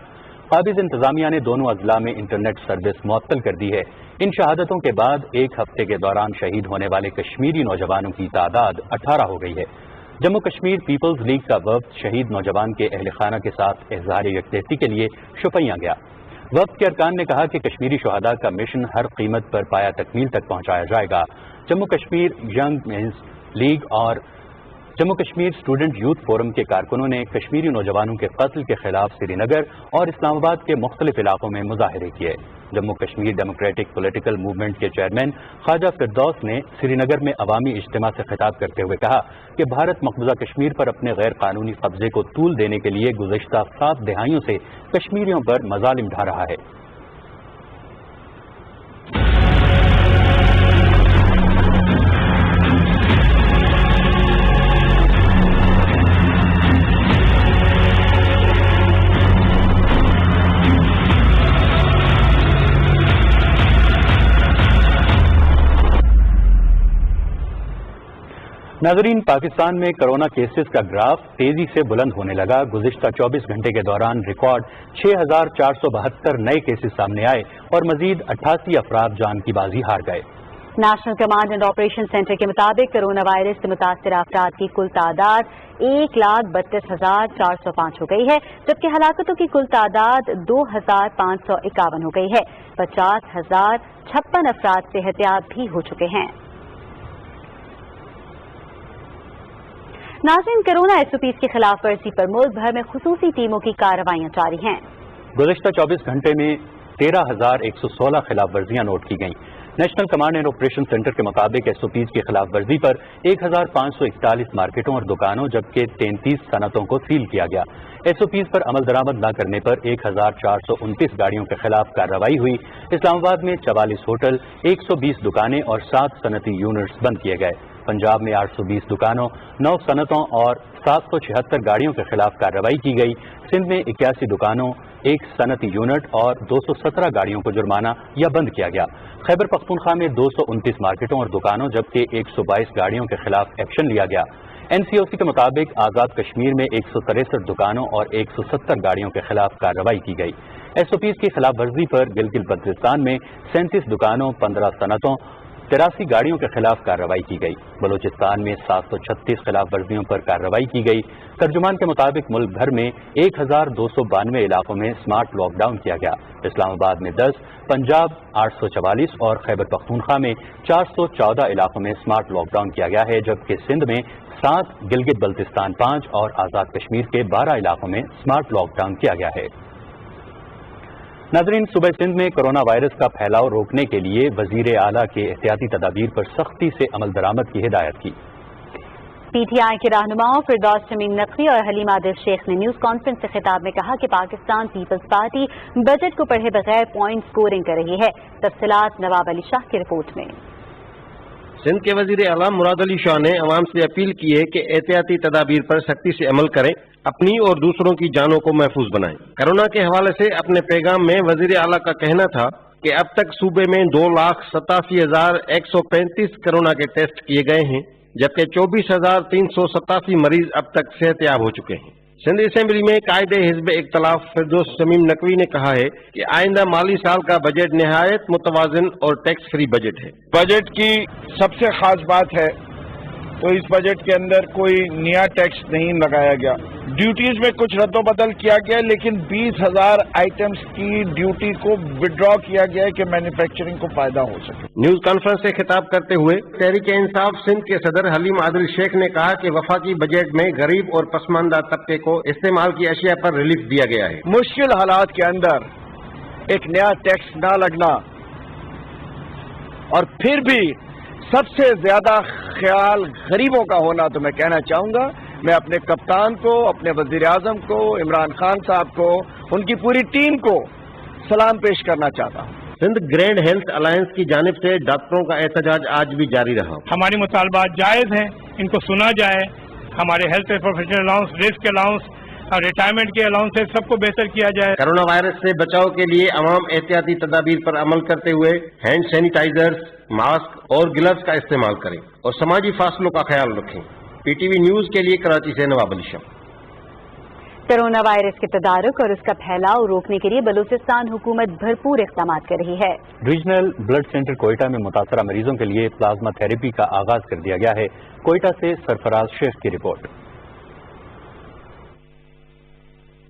قابض انتظامیہ نے دونوں اضلاع میں انٹرنیٹ سروس معطل کر دی ہے۔ ان شہادتوں کے بعد ایک ہفتے کے دوران شہید ہونے والے کشمیری نوجوانوں کی تعداد 18 ہو گئی ہے۔ جموں کشمیر پیپلز لیگ کا وفد شہید نوجوان کے اہل خانہ کے ساتھ اظہار یکجہتی کے لیے شوپیاں گیا۔ وفد کے ارکان نے کہا کہ کشمیری شہداء کا مشن ہر قیمت پر پایا تکمیل تک پہنچایا جائے گا۔ Jammu Kashmir young men's league اور Jammu Kashmir student youth forum کے کارکنوں نے کشمیری نوجوانوں کے قتل کے خلاف سری نگر اور اسلام آباد کے مختلف علاقوں میں مظاہرے کیے۔ Jammu Kashmir democratic political movement کے چیئرمین خواجہ فردوس نے سری نگر میں عوامی اجتماع سے خطاب کرتے ہوئے کہا کہ بھارت مقبوضہ کشمیر پر اپنے غیر قانونی قبضے کو طول دینے کے لیے گزشتہ 7 دہائیوں سے کشمیریوں پر مظالم ڈھا رہا ہے۔ ناظرین، پاکستان میں کرونا کیسز کا گراف تیزی سے بلند ہونے لگا۔ گزشتہ 24 گھنٹے کے دوران ریکارڈ 6472 نئے کیسز سامنے آئے اور مزید 88 افراد جان کی بازی ہار گئے۔ National command and operation centre کے مطابق کرونا وائرس سے متاثرہ افراد کی کل تعداد 1,32,405 ہو گئی ہے، جبکہ ہلاکتوں کی کل تعداد 2,551 ہو گئی ہے۔ 50,056 افراد صحتیاب بھی ہو چکے ہیں۔ ناظرین، کرونا ایس او پیز کی خلاف ورزی پر ملک بھر میں خصوصی ٹیموں کی کارروائیاں جاری ہیں۔ گزشتہ 24 گھنٹے میں 13,116 خلاف ورزیاں نوٹ کی گئیں۔ National command and operation centre کے مطابق ایس او پیز کی خلاف ورزی پر 1,541 مارکیٹوں اور دکانوں جبکہ 33 صنعتوں کو سیل کیا گیا۔ ایس او پیز پر عمل درآمد نہ کرنے پر 1,429 گاڑیوں کے خلاف کارروائی ہوئی۔ اسلام آباد میں 44 ہوٹل، 120 دکانیں اور 7 صنعتی یونٹس بند کیے گئے۔ پنجاب میں 820 دکانوں، 9 صنعتوں اور 776 گاڑیوں کے خلاف کارروائی کی گئی۔ سندھ میں 81 دکانوں، 1 صنعتی یونٹ اور 217 گاڑیوں کو جرمانہ یا بند کیا گیا۔ خیبر پختونخوا میں 229 مارکیٹوں اور دکانوں جبکہ 122 گاڑیوں کے خلاف ایکشن لیا گیا۔ این سی او سی کے مطابق آزاد کشمیر میں 163 دکانوں اور 170 گاڑیوں کے خلاف کارروائی کی گئی۔ ایس او پیز کی خلاف ورزی پر گلگت بلتستان میں 37 دکانوں، 15 صنعتوں، 83 گاڑیوں کے خلاف کارروائی کی گئی۔ بلوچستان میں 736 خلاف ورزیوں پر کارروائی کی گئی۔ ترجمان کے مطابق ملک بھر میں 1,292 علاقوں میں اسمارٹ لاک ڈاؤن کیا گیا۔ اسلام آباد میں 10، پنجاب 844 اور خیبر پختونخوا میں 414 علاقوں میں اسمارٹ لاک ڈاؤن کیا گیا ہے، جبکہ سندھ میں 7، گلگت بلتستان 5 اور آزاد کشمیر کے 12 علاقوں میں اسمارٹ لاک ڈاؤن کیا گیا ہے۔ ناظرین، صوبہ سندھ میں کرونا وائرس کا پھیلاؤ روکنے کے لیے وزیر اعلیٰ کے احتیاطی تدابیر پر سختی سے عمل درآمد کی ہدایت کی۔ پی ٹی آئی کے رہنماؤں فردوس شمیم نقوی اور حلیم عادل شیخ نے نیوز کانفرنس سے خطاب میں کہا کہ پاکستان پیپلز پارٹی بجٹ کو پڑھے بغیر پوائنٹ سکورنگ کر رہی ہے۔ تفصیلات نواب علی شاہ کی رپورٹ میں۔ سندھ کے وزیر اعلیٰ مراد علی شاہ نے عوام سے اپیل کی ہے کہ احتیاطی تدابیر پر سختی سے عمل کریں، اپنی اور دوسروں کی جانوں کو محفوظ بنائیں۔ کرونا کے حوالے سے اپنے پیغام میں وزیر اعلیٰ کا کہنا تھا کہ اب تک صوبے میں 2,87,135 کرونا کے ٹیسٹ کیے گئے ہیں، جبکہ 24,387 مریض اب تک صحت یاب ہو چکے ہیں۔ سندھ اسمبلی میں قائد حزب اختلاف فردوس شمیم نقوی نے کہا ہے کہ آئندہ مالی سال کا بجٹ نہایت متوازن اور ٹیکس فری بجٹ ہے۔ بجٹ کی سب سے خاص بات ہے تو اس بجٹ کے اندر کوئی نیا ٹیکس نہیں لگایا گیا۔ ڈیوٹیز میں کچھ رد و بدل کیا گیا، لیکن 20,000 آئٹمز کی ڈیوٹی کو وڈرا کیا گیا ہے کہ مینوفیکچرنگ کو فائدہ ہو سکے۔ نیوز کانفرنس سے خطاب کرتے ہوئے تحریک انصاف سندھ کے صدر حلیم عادل شیخ نے کہا کہ وفاقی بجٹ میں غریب اور پسماندہ طبقے کو استعمال کی اشیاء پر ریلیف دیا گیا ہے۔ مشکل حالات کے اندر ایک نیا ٹیکس نہ لگنا، اور پھر بھی سب سے زیادہ خیال غریبوں کا ہونا، تو میں کہنا چاہوں گا، میں اپنے کپتان کو، اپنے وزیر اعظم کو، عمران خان صاحب کو، ان کی پوری ٹیم کو سلام پیش کرنا چاہتا ہوں۔ سندھ گرینڈ ہیلتھ الائنس کی جانب سے ڈاکٹروں کا احتجاج آج بھی جاری رہا۔ ہماری مطالبات جائز ہیں، ان کو سنا جائے، ہمارے health professional allowance, risk allowance اور ریٹائرمنٹ کے الاؤنس سب کو بہتر کیا جائے۔ کرونا وائرس سے بچاؤ کے لیے عوام احتیاطی تدابیر پر عمل کرتے ہوئے ہینڈ سینیٹائزرز، ماسک اور گلوز کا استعمال کریں اور سماجی فاصلوں کا خیال رکھیں۔ پی ٹی وی نیوز کے لیے کراچی سے نواب علی شاہ۔ کورونا وائرس کے تدارک اور اس کا پھیلاؤ روکنے کے لیے بلوچستان حکومت بھرپور اقدامات کر رہی ہے۔ ریجنل بلڈ سینٹر کوئٹہ میں متاثرہ مریضوں کے لیے پلازما تھراپی کا آغاز کر دیا گیا ہے۔ کوئٹہ سے سرفراز شیخ کی رپورٹ۔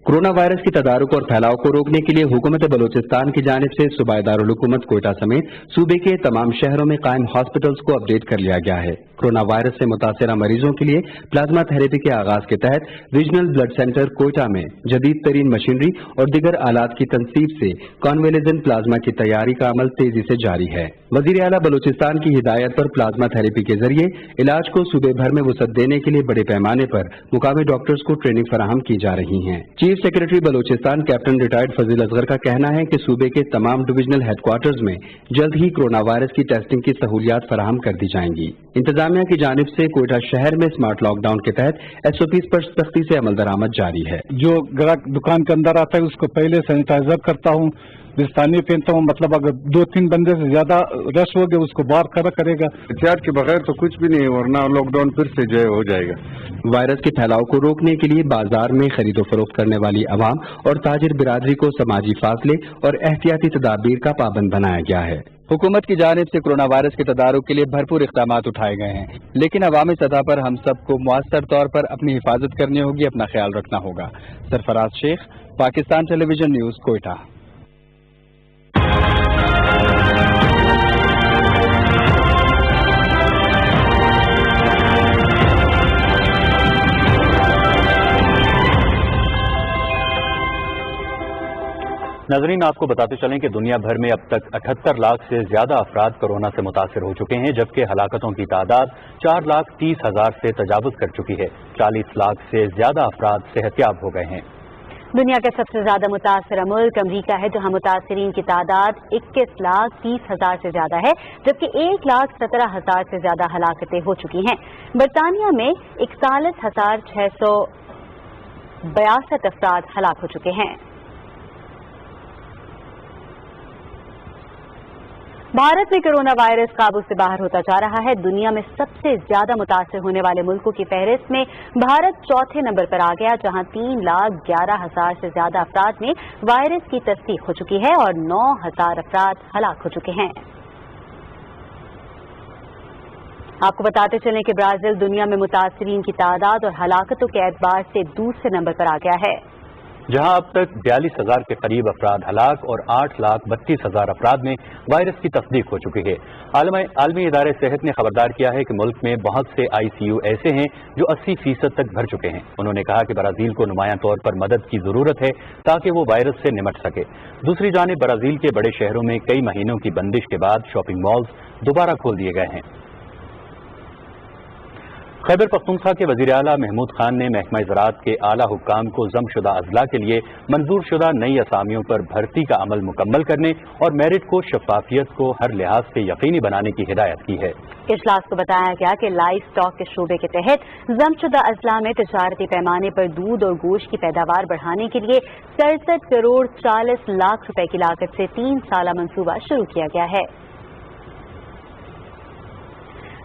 کورونا وائرس کی تدارک اور پھیلاؤ کو روکنے کے لیے حکومت بلوچستان کی جانب سے صوبائی دارالحکومت کوئٹہ سمیت صوبے کے تمام شہروں میں قائم ہاسپٹلز کو اپ ڈیٹ کر لیا گیا ہے۔ کورونا وائرس سے متاثرہ مریضوں کے لیے پلازما تھراپی کے آغاز کے تحت ریجنل بلڈ سینٹر کوئٹہ میں جدید ترین مشینری اور دیگر آلات کی تنصیب سے کانویلیزنٹ پلازما کی تیاری کا عمل تیزی سے جاری ہے۔ وزیر اعلیٰ بلوچستان کی ہدایت پر پلازما تھراپی کے ذریعے علاج کو صوبے بھر میں وسعت دینے کے لیے بڑے پیمانے پر مقامی ڈاکٹرز کو ٹریننگ فراہم کی جا رہی ہیں۔ Chief secretary Balochistan captain retired Fuzail Asghar کا کہنا ہے کہ صوبے کے تمام ڈویژنل ہیڈ کوارٹرز میں جلد ہی کورونا وائرس کی ٹیسٹنگ کی سہولیات فراہم کر دی جائیں گی۔ انتظامیہ کی جانب سے کوئٹہ شہر میں اسمارٹ لاک ڈاؤن کے تحت ایس او پیز پر سختی سے عمل درآمد جاری ہے۔ جو گراہک دکان کے اندر آتا ہے اس کو پہلے سینیٹائزر کرتا ہوں، دستانے پہنتا ہوں، مطلب اگر 2-3 بندے سے زیادہ رش ہو گیا اس کو باہر کھڑا کرے گا۔ احتیاط کے بغیر تو کچھ بھی نہیں، ورنہ لاک ڈاؤن پھر سے جو ہو جائے گا۔ وائرس کے پھیلاؤ کو روکنے کے لیے بازار میں خرید و فروخت کرنے والی عوام اور تاجر برادری کو سماجی فاصلے اور احتیاطی تدابیر کا پابند بنایا گیا ہے۔ حکومت کی جانب سے کورونا وائرس کے تدارک کے لیے بھرپور اقدامات اٹھائے گئے ہیں، لیکن عوامی سطح پر ہم سب کو مؤثر طور پر اپنی حفاظت کرنی ہوگی، اپنا خیال رکھنا ہوگا۔ سرفراز شیخ، پاکستان ٹیلی ویژن نیوز، کوئٹہ۔ ناظرین، آپ کو بتاتے چلیں کہ دنیا بھر میں اب تک 78 لاکھ سے زیادہ افراد کورونا سے متاثر ہو چکے ہیں، جبکہ ہلاکتوں کی تعداد 4,30,000 سے تجاوز کر چکی ہے۔ 40 لاکھ سے زیادہ افراد صحت یاب ہو گئے ہیں۔ دنیا کا سب سے زیادہ متاثرہ ملک امریکہ ہے، جہاں متاثرین کی تعداد 21,30,000 سے زیادہ ہے، جبکہ 1,17,000 سے زیادہ ہلاکتیں ہو چکی ہیں۔ برطانیہ میں 41,662 افراد ہلاک ہو چکے ہیں۔ بھارت میں کورونا وائرس قابو سے باہر ہوتا جا رہا ہے۔ دنیا میں سب سے زیادہ متاثر ہونے والے ملکوں کی فہرست میں بھارت چوتھے نمبر پر آ گیا، جہاں 3,11,000 سے زیادہ افراد میں وائرس کی تصدیق ہو چکی ہے اور 9,000 افراد ہلاک ہو چکے ہیں۔ آپ کو بتاتے چلیں کہ برازیل دنیا میں متاثرین کی تعداد اور ہلاکتوں کے اعتبار سے دوسرے نمبر پر آ گیا ہے، جہاں اب تک 42,000 کے قریب افراد ہلاک اور 8,32,000 افراد میں وائرس کی تصدیق ہو چکی ہے۔ عالمی ادارے صحت نے خبردار کیا ہے کہ ملک میں بہت سے ICU ایسے ہیں جو 80% تک بھر چکے ہیں۔ انہوں نے کہا کہ برازیل کو نمایاں طور پر مدد کی ضرورت ہے تاکہ وہ وائرس سے نمٹ سکے۔ دوسری جانب برازیل کے بڑے شہروں میں کئی مہینوں کی بندش کے بعد شاپنگ مالز دوبارہ کھول دیے گئے ہیں۔ خیبر پختونخوا کے وزیر اعلیٰ محمود خان نے محکمہ زراعت کے اعلیٰ حکام کو ضم شدہ اضلاع کے لیے منظور شدہ نئی اسامیوں پر بھرتی کا عمل مکمل کرنے اور میرٹ کو شفافیت کو ہر لحاظ سے یقینی بنانے کی ہدایت کی ہے۔ اجلاس کو بتایا گیا کہ لائف اسٹاک کے شعبے کے تحت ضم شدہ اضلاع میں تجارتی پیمانے پر دودھ اور گوشت کی پیداوار بڑھانے کے لیے 67 کروڑ 40 لاکھ روپے کی لاگت سے 3 سالہ منصوبہ شروع کیا گیا ہے۔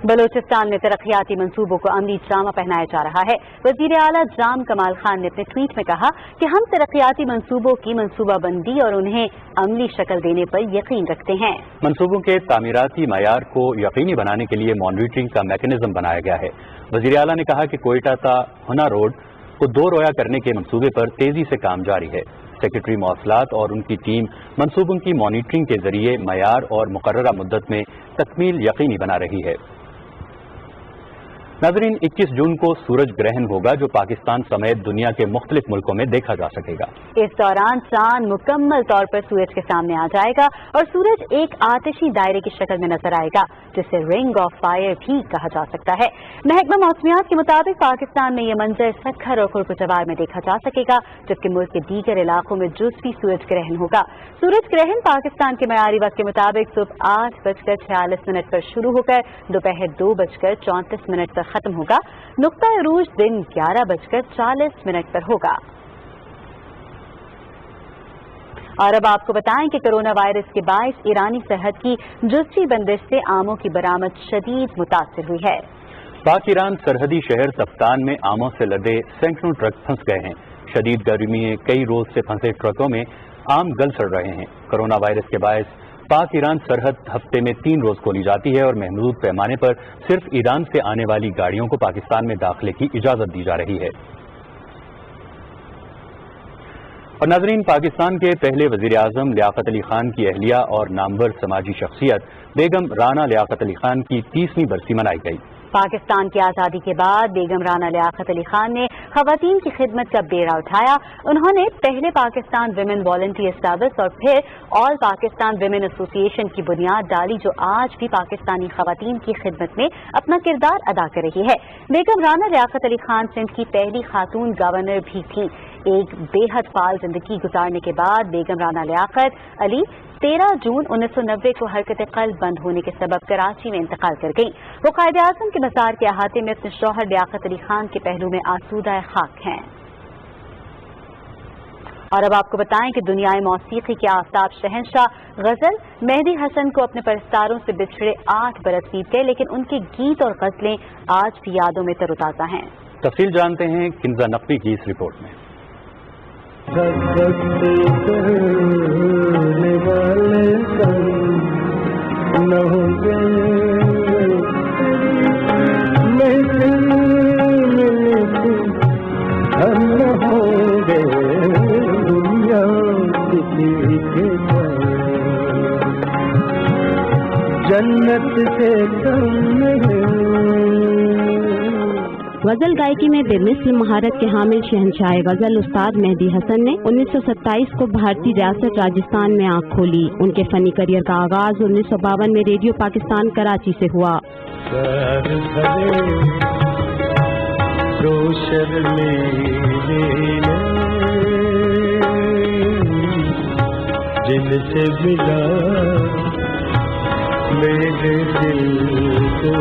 بلوچستان میں ترقیاتی منصوبوں کو عملی جامہ پہنایا جا رہا ہے۔ وزیر اعلیٰ جام کمال خان نے اپنے ٹویٹ میں کہا کہ ہم ترقیاتی منصوبوں کی منصوبہ بندی اور انہیں عملی شکل دینے پر یقین رکھتے ہیں۔ منصوبوں کے تعمیراتی معیار کو یقینی بنانے کے لیے مانیٹرنگ کا میکانزم بنایا گیا ہے۔ وزیر اعلیٰ نے کہا کہ کوئٹہ تا ہنا روڈ کو 2 رویا کرنے کے منصوبے پر تیزی سے کام جاری ہے۔ سیکرٹری مواصلات اور ان کی ٹیم منصوبوں کی مانیٹرنگ کے ذریعے معیار اور مقررہ مدت میں تکمیل یقینی بنا رہی ہے۔ नाज़रीन, 21 जून को सूरज ग्रहण होगा जो पाकिस्तान समेत दुनिया के मुख्तलिफ मुल्कों में देखा जा सकेगा। इस दौरान चांद मुकम्मल तौर पर सूरज के सामने आ जाएगा और सूरज एक आतिशी दायरे की शक्ल में नजर आएगा, जिसे रिंग ऑफ फायर भी कहा जा सकता है। महकमा मौसमियात के मुताबिक पाकिस्तान में यह मंजर सक्खर और खुरकुचवार में देखा जा सकेगा, जबकि मुल्क के दीगर इलाकों में जुज़वी सूरज ग्रहण होगा। सूरज ग्रहण पाकिस्तान के मयारी वक्त के मुताबिक सुबह 8:46 पर शुरू होकर दोपहर 2:34 पर खत्म होगा। नुक्ता अरूज दिन 11:40 पर होगा। और अब आपको बताएं कि कोरोना वायरस के बायस ईरानी सरहद की जुज़वी बंदिश से आमों की बरामद शदीद मुतासिर हुई है। पाक ईरान सरहदी शहर सफ्तान में आमों से लदे सैकड़ों ट्रक फंस गए हैं। शदीद गर्मी में कई रोज से फंसे ट्रकों में आम गल सड़ रहे हैं। कोरोना वायरस के बायस पाक ईरान सरहद हफ्ते में 3 रोज खोली जाती है और महदूद पैमाने पर सिर्फ ईरान से आने वाली गाड़ियों को पाकिस्तान में दाखिले की इजाजत दी जा रही है। और नाज़रीन, पाकिस्तान के पहले वज़ीर आज़म लियाकत अली खान की अहलिया और नामवर समाजी शख्सियत बेगम राना लियाकत अली खान की 30वीं बरसी मनाई गई। पाकिस्तान की आज़ादी के बाद बेगम राना लियाकत अली खान ने ख़वातीन की खिदमत का बेड़ा उठाया। उन्होंने पहले पाकिस्तान विमेन वॉलंटियर सर्विस और फिर ऑल पाकिस्तान विमेन एसोसिएशन की बुनियाद डाली, जो आज भी पाकिस्तानी ख़वातीन की खिदमत में अपना किरदार अदा कर रही है। बेगम राना लियाकत अली खान सिंध की पहली खातून गवर्नर भी थी। एक बेहद फाल जिंदगी गुजारने के बाद बेगम राना लियाकत अली 13 जून 1990 को हरकत क़ल्ब बंद होने के सबब कराची में इंतकाल कर गई। वो कायदे आज़म के मज़ार के अहाते में अपने शौहर लियाकत अली खान के पहलू में आसूदा खाक हैं। और अब आपको बताएं कि दुनियाए मौसीकी के आफताब शहंशाह गजल मेहदी हसन को अपने परस्तारों से बिछड़े 8 बरस बीत गए, लेकिन उनके गीत और गजलें आज भी यादों में तरोताज़ा हैं। तफसील जानते हैं किंजा नकवी की इस रिपोर्ट में। जन्नत से गजल गायकी में बेमिसल महारत के हामिल शहंशाह गजल उस्ताद मेहदी हसन ने 1927 को भारतीय रियासत राजस्थान में आंख खोली। उनके फनी करियर का आगाज 1952 में रेडियो पाकिस्तान कराची से हुआ। जिनसे मिला मेरे दिल को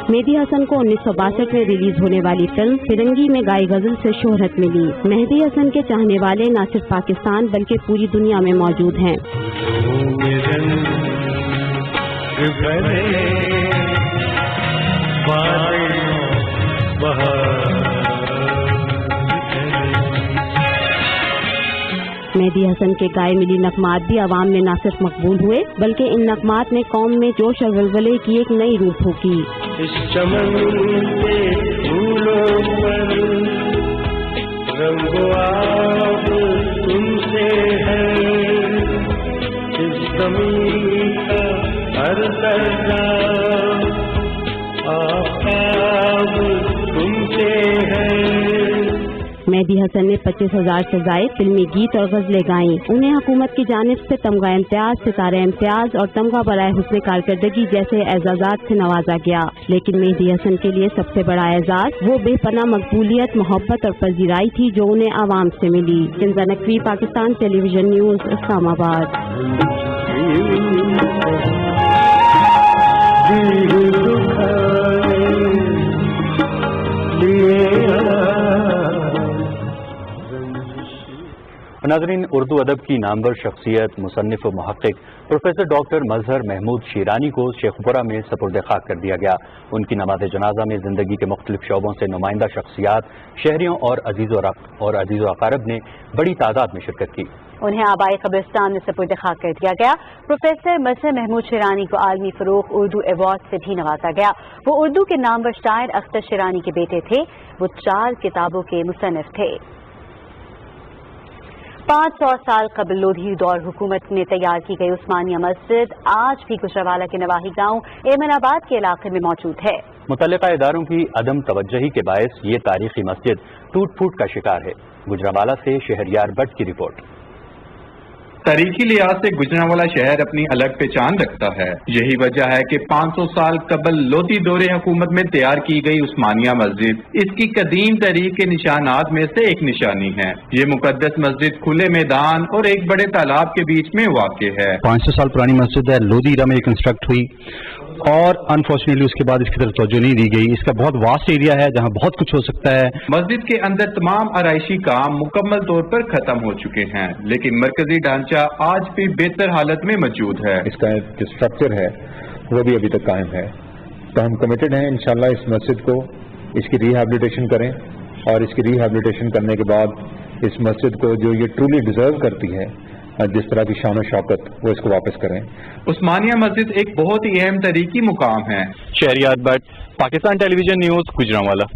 मेहदी हसन को 1962 में रिलीज होने वाली फिल्म फिरंगी में गाई गजल से शोहरत मिली। मेहदी हसन के चाहने वाले न सिर्फ पाकिस्तान बल्कि पूरी दुनिया में मौजूद हैं। मेहदी हसन के गाए मिली नगमात भी आवाम में न सिर्फ मकबूल हुए बल्कि इन नगमात ने कौम में जोश और वलवले की एक नई रूह फूकी। इस चमन के फूलों पर रंगो आब तुमसे है, इस ज़मीन का हर दर्जा आफ़ताब तुमसे है। मेहदी हसन ने 25,000 से ज़ायद फिल्मी गीत और गजलें गाईं। उन्हें हुकूमत की जानिब से तमगा इम्तियाज, सितारे इम्तियाज और तमगा बराए हुस्न कारकर्दगी जैसे एजाज़ात से नवाजा गया। लेकिन मेहदी हसन के लिए सबसे बड़ा एजाज वो बेपनाह मकबूलियत, मोहब्बत और पजीराई थी जो उन्हें आवाम से मिली। Kinza Naqvi, Pakistan television news, Islamabad. नाज़रीन, उर्दू अदब की नामवर शख्सियत मुसन्निफ व मुहक्किक प्रोफेसर डॉक्टर मजहर महमूद शीरानी को शेखपुरा में सपुर्द खाक कर दिया गया। उनकी नमाज जनाजा में जिंदगी के मुख्तलिफ शोबों से नुमाइंदा शख्सियात, शहरियों और अजीज़ व अकारब ने बड़ी तादाद में शिरकत की। उन्हें आबाई कब्रिस्तान में सपुर्द खाक कर दिया गया। प्रोफेसर मजहर महमूद शीरानी को आलमी फरोग उर्दू अवार्ड से भी नवाजा गया। वो उर्दू के नामवर शायर अख्तर शीरानी के बेटे थे। वो 4 किताबों के मुसन्निफ थे। 500 साल कबल लोधी दौर हुकूमत ने तैयार की गई उस्मानिया मस्जिद आज भी गुजरावाला के नवाही गांव एमनाबाद के इलाके में मौजूद है। मुतल्लिका इदारों की अदम तवज्जही के बायस ये तारीखी मस्जिद टूट फूट का शिकार है। गुजरावाला से शहरयार भट्ट की रिपोर्ट। तारीखी लिहाज से गुजरावाला शहर अपनी अलग पहचान रखता है। यही वजह है कि 500 साल कबल लोधी दौरे हुकूमत में तैयार की गई उस्मानिया मस्जिद इसकी कदीम तारीख के निशानात में से एक निशानी है। ये मुकद्दस मस्जिद खुले मैदान और एक बड़े तालाब के बीच में वाक़ है। 500 साल पुरानी मस्जिद है, लोधी इरा में कंस्ट्रक्ट हुई और अनफॉर्चुनेटली उसके बाद इसकी तरफ तवज्जो नहीं दी गई। इसका बहुत वास्ट एरिया है जहाँ बहुत कुछ हो सकता है। मस्जिद के अंदर तमाम आराइशी काम मुकम्मल तौर पर खत्म हो चुके हैं, लेकिन मरकजी ढांचा आज भी बेहतर हालत में मौजूद है। इसका जो स्ट्रक्चर है वो भी अभी तक कायम है। तो हम कमिटेड हैं इंशाल्लाह इस मस्जिद को इसकी रिहैबिलिटेशन करें और इसकी रिहैबिलिटेशन करने के बाद इस मस्जिद को जो ये ट्रूली डिजर्व करती है, जिस तरह की शान और शौकत, वो इसको वापस करें। उस्मानिया मस्जिद एक बहुत ही अहम तारीखी मुकाम है। Shahryar Bhatt, Pakistan television news, Gujranwala.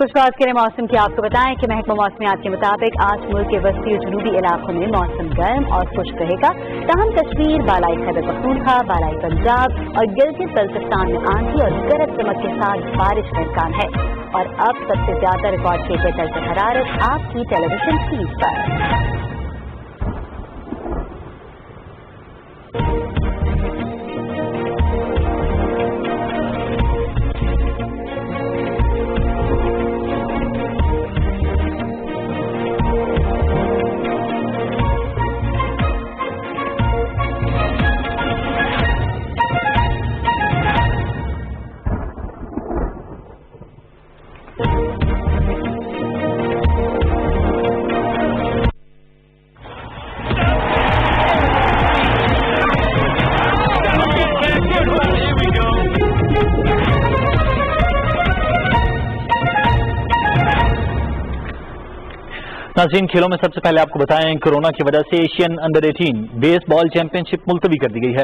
कुछ बात करें मौसम की। आपको बताएं कि महकमा मौसमियात के मुताबिक आज मुल्क के वस्ती और जनूबी इलाकों में मौसम गर्म और खुश्क रहेगा। ताहम कश्मीर, बालाई खैबर पख्तूनख्वा, बालाई पंजाब और गिलगित बल्तिस्तान में आंधी और गरज चमक के साथ बारिश का इम्कान है। और अब सबसे ज्यादा रिकॉर्ड किए गए दर्जे हरारत आपकी टेलीविजन स्क्रीन पर। नाज़रीन, खेलों में सबसे पहले आपको बताएं कोरोना की वजह से एशियन अंडर 18 बेसबॉल चैंपियनशिप मुलतवी कर दी गई है।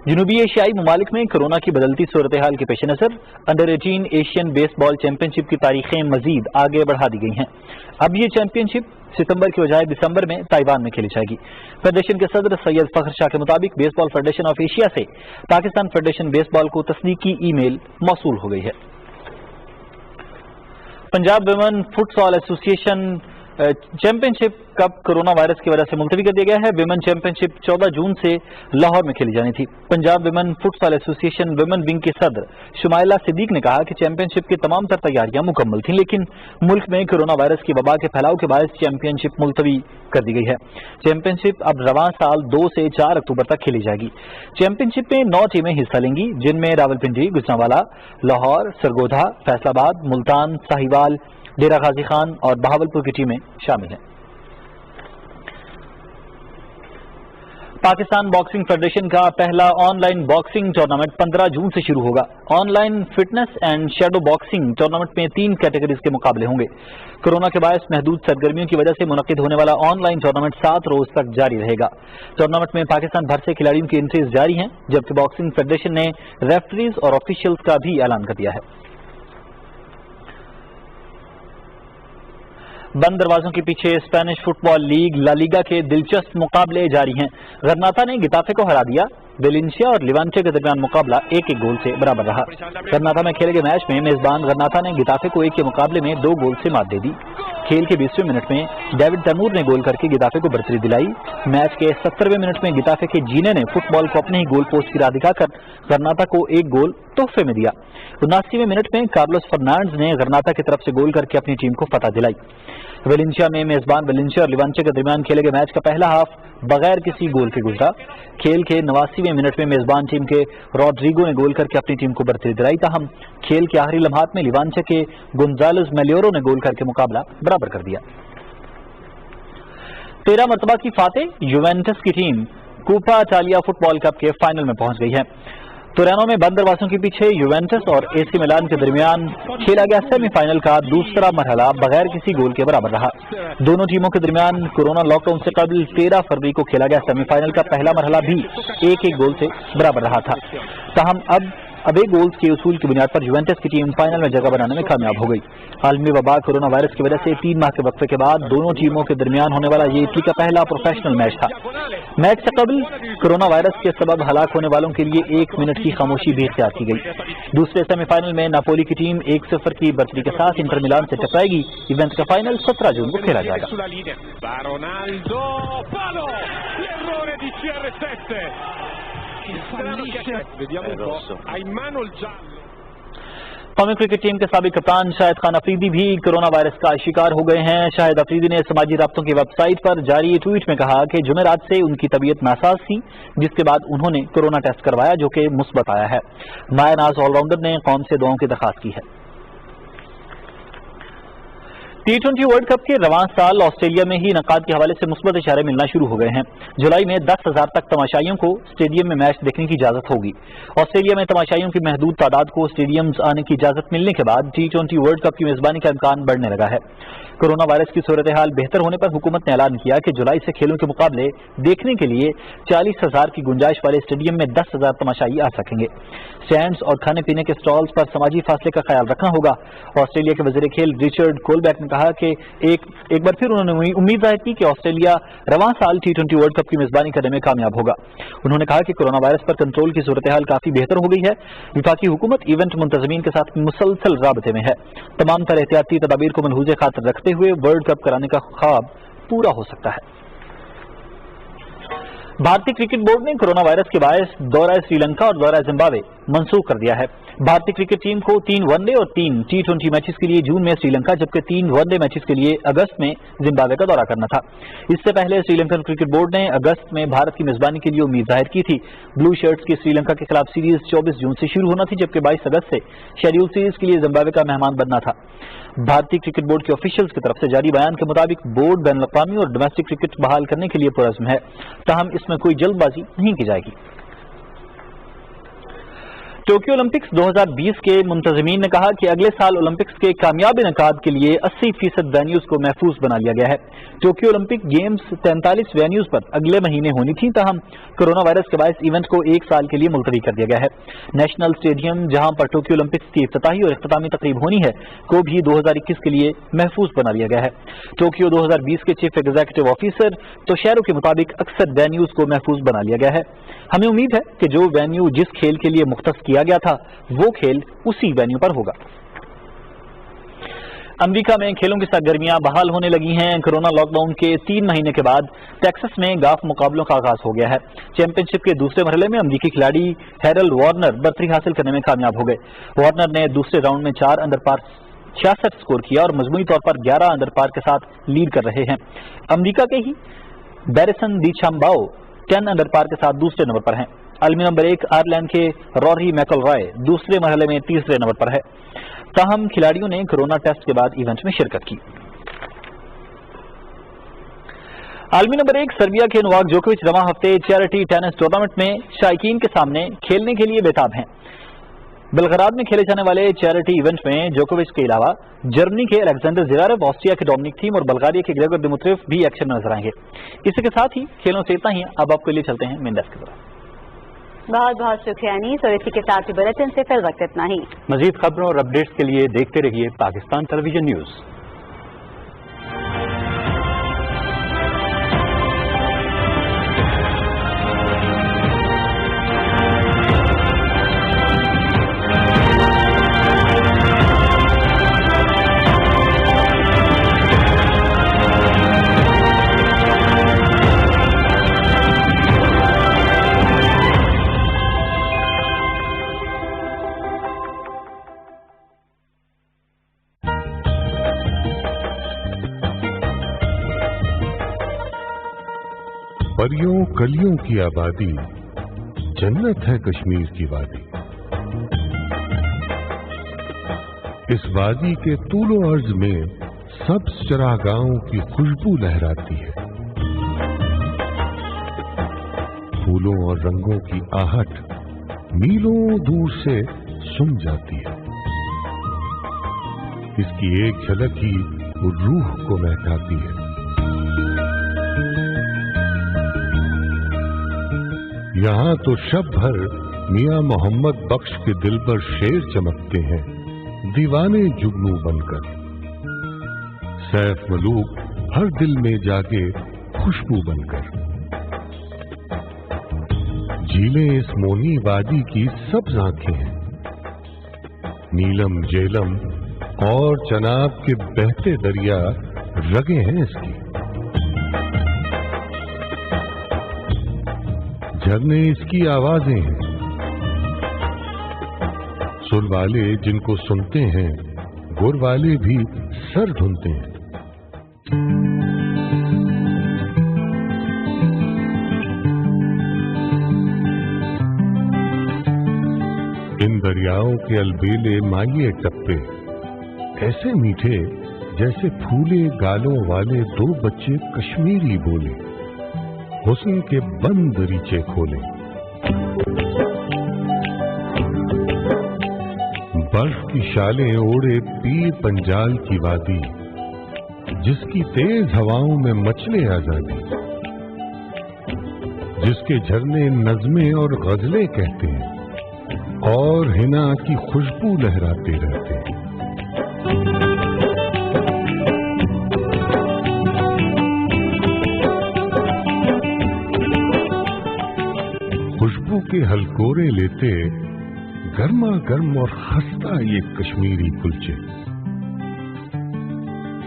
जनूबी एशियाई ममालिक में कोरोना की बदलती सूरत हाल के पेश नज़र अंडर 18 एशियन बेसबॉल चैंपियनशिप की तारीखें मजीद आगे बढ़ा दी गई हैं। अब ये चैंपियनशिप सितंबर की बजाय दिसंबर में ताइवान में खेली जाएगी। फेडरेशन के सदर सैयद फखर शाह के मुताबिक बेसबॉल फेडरेशन ऑफ एशिया से पाकिस्तान फेडरेशन बेसबॉल को तस्दीकी ईमेल मौसूल हो गई है। Punjab women futsal association championship cup corona virus की वजह से मुलतवी कर दिया गया है। विमेन चैंपियनशिप 14 जून से लाहौर में खेली जानी थी। Punjab women futsal association women wing के सदर शुमाइला सिद्दीक ने कहा कि चैंपियनशिप की तमाम तर तैयारियां मुकम्मल थीं, लेकिन मुल्क में कोरोना वायरस की वबा के फैलाव के बायस चैंपियनशिप मुलतवी कर दी गई है। चैंपियनशिप अब रवां साल 2 से 4 अक्टूबर तक खेली जाएगी। चैंपियनशिप में 9 टीमें हिस्सा लेंगी, जिनमें रावलपिंडी, गुजरांवाला, लाहौर, सरगोधा, फैसलाबाद, मुल्तान, साहिवाल, डेरा गाजी खान और बहावलपुर की टीमें शामिल हैं। पाकिस्तान बॉक्सिंग फेडरेशन का पहला ऑनलाइन बॉक्सिंग टूर्नामेंट 15 जून से शुरू होगा। Online fitness and shadow boxing tournament में 3 कैटेगरीज के मुकाबले होंगे। कोरोना के बायस महदूद सरगर्मियों की वजह से मुनक्किद होने वाला ऑनलाइन टूर्नामेंट 7 रोज तक जारी रहेगा। टूर्नामेंट में पाकिस्तान भर से खिलाड़ियों की एंट्रीज जारी हैं, जबकि बॉक्सिंग फेडरेशन ने रेफरीज और ऑफिशियल्स का भी ऐलान कर दिया है। बंद दरवाजों के पीछे Spanish football league La Liga के दिलचस्प मुकाबले जारी हैं। गरनाता ने गिताफे को हरा दिया। वेलेंसिया और लिवांटे के दरमियान मुकाबला 1-1 गोल से बराबर रहा। गरनाता में खेले गए मैच में मेजबान गरनाता ने गिताफे को 1 के मुकाबले में 2 गोल से मात दे दी। खेल के 20वें मिनट में डेविड तैमूर ने गोल करके गिताफे को बढ़तरी दिलाई। मैच के 70वें मिनट में गिताफे के जीने ने फुटबॉल को अपने ही गोल पोस्ट की राह दिखाकर गरनाता को 1 गोल तोहफे में दिया। 79वें मिनट में कार्लोस फर्नांडिस ने गरनाता की तरफ से गोल करके अपनी टीम को फतह दिलाई। वेलेंसिया में मेजबान वेलेंसिया और लिवांटे के दरमियान खेले गए मैच का पहला हाफ बगैर किसी गोल के गुजरा। खेल के 89वें मिनट में मेजबान टीम के रॉड्रिगो ने गोल करके अपनी टीम को बढ़तरी दिलाई। ताहम खेल के आखिरी लम्हात में लिवांटे के गोंजालेस मेलियोरो ने गोल करके मुकाबला बराबर कर दिया। 13 मरतबा की फातेह यूवेंटस की team Coppa Italia football cup के फाइनल में पहुंच गई है। तुरानो में बंद दरवाजों के पीछे यूवेंटस और एसी मिलान के दरमियान खेला गया सेमीफाइनल का दूसरा मरहला बगैर किसी गोल के बराबर रहा। दोनों टीमों के दरमियान कोरोना लॉकडाउन से कबल 13 फरवरी को खेला गया सेमीफाइनल का पहला मरहला भी एक गोल से बराबर रहा था। ताहम अब एक गोल्स के उसूल की बुनियाद पर यूवेंटस की टीम फाइनल में जगह बनाने में कामयाब हो गई। आलमी वबा कोरोना वायरस की वजह से 3 माह के वक्फे के बाद दोनों टीमों के दरमियान होने वाला ये इटली का पहला प्रोफेशनल मैच था। मैच से कबल कोरोना वायरस के सबब हलाक होने वालों के लिए 1 मिनट की खामोशी भी इख्तियार की गई। दूसरे सेमीफाइनल में नापोली की टीम 1-0 की बढ़ती के साथ इंटर मिलान से टकराएगी। इवेंट का फाइनल 17 जून को खेला जाएगा। कौमी क्रिकेट टीम के साबिक कप्तान शाहिद खान अफरीदी भी कोरोना वायरस का शिकार हो गए हैं। शाहिद अफरीदी ने समाजी राब्तों की वेबसाइट पर जारी ट्वीट में कहा कि जुमेरात से उनकी तबीयत नासाज थी, जिसके बाद उन्होंने कोरोना टेस्ट करवाया जो कि मुस्बत आया है। मायनाज ऑलराउंडर ने कौम से दुआओं की दरख्वास्त की है। T20 वर्ल्ड कप के रवां साल ऑस्ट्रेलिया में ही इनकाद के हवाले से मुस्बत इशारे मिलना शुरू हो गए हैं। जुलाई में 10,000 तक तमाशाइयों को स्टेडियम में मैच देखने की इजाजत होगी। ऑस्ट्रेलिया में तमाशाइयों की महदूद तादाद को स्टेडियम्स आने की इजाजत मिलने के बाद T20 वर्ल्ड कप की मेजबानी का इम्कान बढ़ने लगा है। कोरोना वायरस की सूरत हाल बेहतर होने पर हुकूमत ने ऐलान किया कि जुलाई से खेलों के मुकाबले देखने के लिए 40,000 की गुंजाइश वाले स्टेडियम में 10,000 तमाशाई आ सकेंगे। स्टैंड्स और खाने पीने के स्टॉल्स पर समाजी फासले का ख्याल रखना होगा। ऑस्ट्रेलिया के वजीर खेल रिचर्ड कोलबैक ने कहा कि एक बार फिर उन्होंने उम्मीद जाहिर की कि ऑस्ट्रेलिया रवां साल T20 वर्ल्ड कप की मेजबानी करने में कामयाब होगा। उन्होंने कहा कि कोरोना वायरस पर कंट्रोल की सूरत हाल काफी बेहतर हो गई है। विफाकी हुकूमत इवेंट मुंतजमीन के साथ मुसलसल राबते में है। तमाम तरह एहतियाती तदाबीर को मनहूज खातिर रखते हुए वर्ल्ड कप कराने का ख्वाब पूरा हो सकता है। भारतीय क्रिकेट बोर्ड ने कोरोना वायरस के बायस दौरा श्रीलंका और दौरा जिम्बाब्वे मंसूख कर दिया है। भारतीय क्रिकेट टीम को 3 वनडे और 3 T20 मैचेस के लिए जून में श्रीलंका जबकि 3 वनडे मैचेस के लिए अगस्त में जिम्बाब्वे का दौरा करना था। इससे पहले श्रीलंकन क्रिकेट बोर्ड ने अगस्त में भारत की मेजबानी के लिए उम्मीद जाहिर की थी। ब्लू शर्ट्स की श्रीलंका के खिलाफ सीरीज 24 जून से शुरू होना थी, जबकि 22 अगस्त से शेड्यूल सीरीज के लिए जिम्बाब्वे का मेहमान बनना था। भारतीय क्रिकेट बोर्ड के ऑफिशियल्स की तरफ से जारी बयान के मुताबिक बोर्ड बैन अवी और डोमेस्टिक क्रिकेट बहाल करने के लिए पुरज़्म है, ताहम इसमें कोई जल्दबाजी नहीं की जाएगी। टोक्यो ओलंपिक्स 2020 के मुंतजमीन ने कहा कि अगले साल ओलंपिक्स के कामयाब इनकाद के लिए 80% वेन्यूज को महफूज बना लिया गया है। टोक्यो ओलंपिक गेम्स 43 वेन्यूज पर अगले महीने होनी थी, ताहम कोरोना वायरस के बायस इवेंट को 1 साल के लिए मुलतवी कर दिया गया है। नेशनल स्टेडियम जहां पर टोक्यो ओलंपिक्स की इफ्तिताही और इख्तितामी तकरीब होनी है को भी 2021 के लिए महफूज बना लिया गया है। टोक्यो 2020 के चीफ एग्जीक्यूटिव ऑफिसर तोशेरो के मुताबिक अक्सर वेन्यूज को महफूज बना लिया गया है। हमें उम्मीद है कि जो वेन्यू जिस खेल के लिए मुख्तस किया गया था वो खेल उसी वेन्यू पर होगा। अमेरिका में खेलों की सरगर्मियां बहाल होने लगी हैं। कोरोना लॉकडाउन के 3 महीने के बाद टेक्सास में गाफ मुकाबलों का आगाज हो गया है। चैंपियनशिप के दूसरे मरहले में अमेरिकी खिलाड़ी हैरल्ड वार्नर बर्तरी हासिल करने में कामयाब हो गए। वार्नर ने दूसरे राउंड में 4 अंडर पार 66 स्कोर किया और मजमूई तौर पर 11 अंडर पार के साथ लीड कर रहे हैं। अमेरिका के ही बैरिसन डीचाम्बाओ 10 अंडर पार के साथ दूसरे नंबर पर हैं। आलमी नंबर 1 आयरलैंड के रॉरी मैकलरॉय दूसरे मरहले में तीसरे नंबर पर है। ताहम खिलाड़ियों ने कोरोना टेस्ट के बाद इवेंट में शिरकत की। आलमी नंबर 1 सर्बिया के नोवाक जोकोविच रवां हफ्ते चैरिटी टेनिस टूर्नामेंट में शायकीन के सामने खेलने के लिए बेताब हैं। बेलग्राद में खेले जाने वाले चैरिटी इवेंट में जोकोविच के अलावा जर्मनी के अलेक्जेंडर ज़वेरेव, ऑस्ट्रिया के डोमिनिक थीम और बल्गारिया के ग्रेगोर दिमित्रोव भी एक्शन में नजर आएंगे। इसी के साथ ही खेलों से इतना ही। अब आपके लिए चलते हैं मेन डेस्क की तरफ। बहुत बहुत शुक्रिया अनीस, और इसी के साथ ही बुलेटिन से फिर वक्त इतना ही। मजीद खबरों और अपडेट्स के लिए देखते रहिए पाकिस्तान टेलीविजन न्यूज। परियों कलियों की आबादी, जन्नत है कश्मीर की वादी। इस वादी के तूलो अर्ज में सब्ज चरागाहों की खुशबू लहराती है। फूलों और रंगों की आहट मीलों दूर से सुन जाती है। इसकी एक झलक ही रूह को महकाती है। यहाँ तो शब भर मियां मोहम्मद बख्श के दिल पर शेर चमकते हैं, दीवाने जुगनू बनकर। सैफ मलूक हर दिल में जागे खुशबू बनकर। झीलें इस मोनी वादी की सब्ज आंखें हैं, नीलम जेलम और चनाब के बहते दरिया रगे हैं इसकी। झरने इसकी आवाजें हैं, सुर वाले जिनको सुनते हैं गुर वाले भी सर ढूंढते हैं। इन दरियाओं के अलबेले माये टप्पे ऐसे मीठे जैसे फूले गालों वाले दो बच्चे कश्मीरी बोले, हुस्न के बंद रीचे खोले। बर्फ की शालें ओढ़े पीर पंजाल की वादी, जिसकी तेज हवाओं में मचले आजादी, जिसके झरने नज़में और गजलें कहते हैं और हिना की खुशबू लहराते रहते हैं। खुशबू के हलकोरे लेते गर्मा गर्म और खस्ता ये कश्मीरी कुलचे,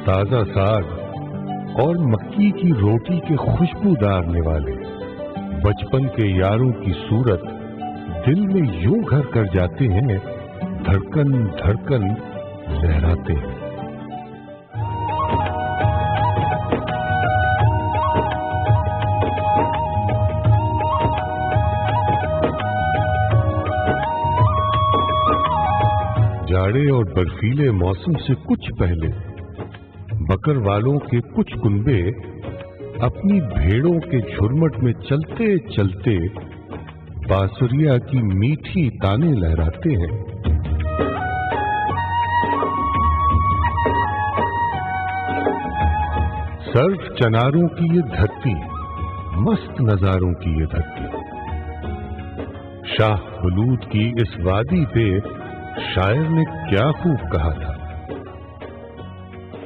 ताजा साग और मक्की की रोटी के खुशबूदार निवाले बचपन के यारों की सूरत दिल में यूं घर कर जाते हैं, धड़कन धड़कन लहराते हैं। जाड़े और बर्फीले मौसम से कुछ पहले बकर वालों के कुछ कुनबे अपनी भेड़ों के झुरमुट में चलते चलते बांसुरिया की मीठी ताने लहराते हैं। सर्फ चनारों की ये धरती, मस्त नजारों की ये धरती, शाह बलूद की इस वादी पे शायर ने क्या खूब कहा था,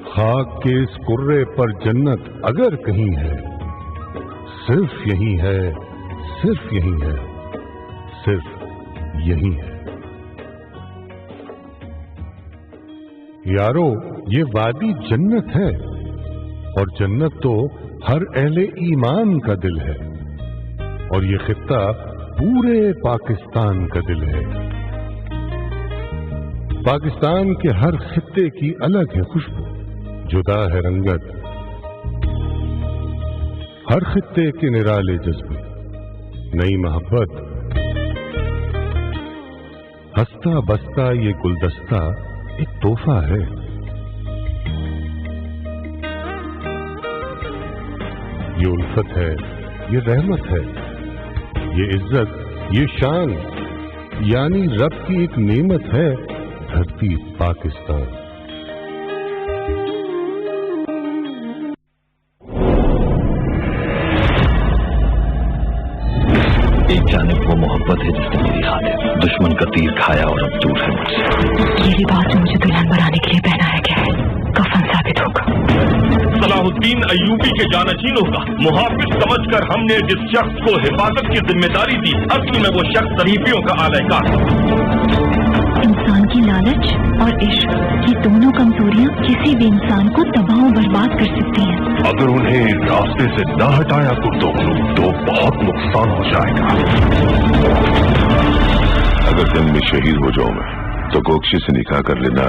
खाक के इस कुर्रे पर जन्नत अगर कहीं है, सिर्फ यही है, सिर्फ यही है, सिर्फ यही है। यारो, ये वादी जन्नत है और जन्नत तो हर अहले ईमान का दिल है, और ये खित्ता पूरे पाकिस्तान का दिल है। पाकिस्तान के हर खित्ते की अलग है खुशबू, जुदा है रंगत, हर खित्ते के निराले जज्बे, नई मोहब्बत, हंसता बसता ये गुलदस्ता एक तोहफा है। ये उल्फत है, ये रहमत है, ये इज्जत, ये शान, यानी रब की एक नेमत है धरती पाकिस्तान। एक जानिब वो मोहब्बत है जिसने मेरी खातिर दुश्मन का तीर खाया और अब दूर है मुझसे। ये लिबास मुझे दुल्हन बनाने के लिए पहनाया गया है, कफन साबित होगा। सलाहुद्दीन अय्यूबी के जानशीनों का मुहाफिज समझकर हमने जिस शख्स को हिफाजत की जिम्मेदारी दी, असल में वो शख्स तरीफियों का आलयकार। इंसान की लालच और इश्क, ये दोनों कमजोरियाँ किसी भी इंसान को तबाह और बर्बाद कर सकती हैं। अगर उन्हें रास्ते से न हटाया तो बहुत नुकसान हो जाएगा। अगर जंग में शहीद हो जाऊं मैं तो गोक्षी से निकाह कर लेना।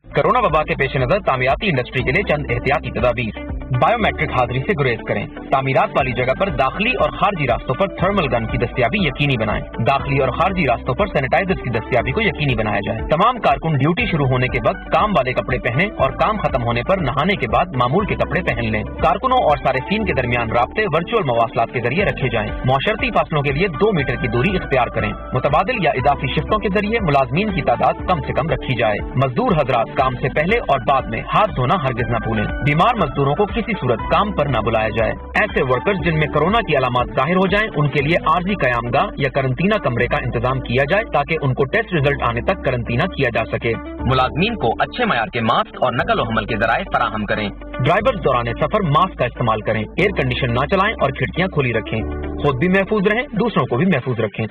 कोरोना वबा के पेश नजर तामीराती इंडस्ट्री के लिए चंद एहतियाती तदाबीर। बायोमेट्रिक हाजिरी से गुरेज करें। तामीरात वाली जगह पर दाखिली और खारजी रास्तों पर थर्मल गन की दस्तियाबी यकीनी बनाएं। दाखिली और खारजी रास्तों पर सैनिटाइजर की दस्तियाबी को यकीनी बनाया जाए। तमाम कारकुन ड्यूटी शुरू होने के वक्त काम वाले कपड़े पहने और काम खत्म होने पर नहाने के बाद मामूल के कपड़े पहन लें। कारकुनों और सारिफीन के दरमियान राब्ते वर्चुअल मवासलात के जरिए रखे जाएं। मौशरती फासलों के लिए 2 मीटर की दूरी इख्तियार करें। मुतबादिल या इजाफी शिफ्टों के जरिए मुलाजमीन की तादाद कम से कम रखी जाए। मजदूर हजरात काम से पहले और बाद में हाथ धोना हरगिज न भूलें। बीमार मजदूरों को किसी सूरत काम पर न बुलाया जाए। ऐसे वर्कर्स जिनमें कोरोना की अलामत जाहिर हो जाएं, उनके लिए आर्जी कयामगाह या करंटीना कमरे का इंतजाम किया जाए ताकि उनको टेस्ट रिजल्ट आने तक करंटीना किया जा सके। मुलाजमीन को अच्छे मयार के मास्क और नकल हमल के जराए फराहम करें। ड्राइवर्स दौरान सफर मास्क का इस्तेमाल करें। एयर कंडीशन न चलाएं और खिड़कियां खुली रखें। खुद भी महफूज रहें, दूसरों को भी महफूज रखें।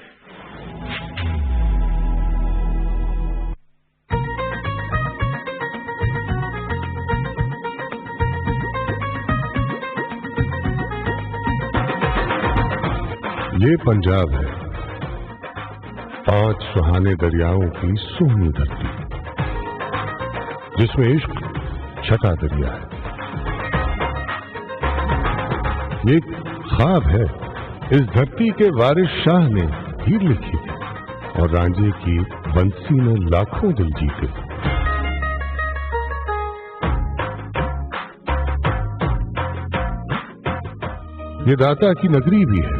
ये पंजाब है, 5 सुहाने दरियाओं की सोहनी धरती, जिसमें इश्क छठा दरिया है। ये एक ख्वाब है, इस धरती के वारिस शाह ने हीर लिखी और रांझे की बंसी में लाखों दिल जीते। ये दाता की नगरी भी है,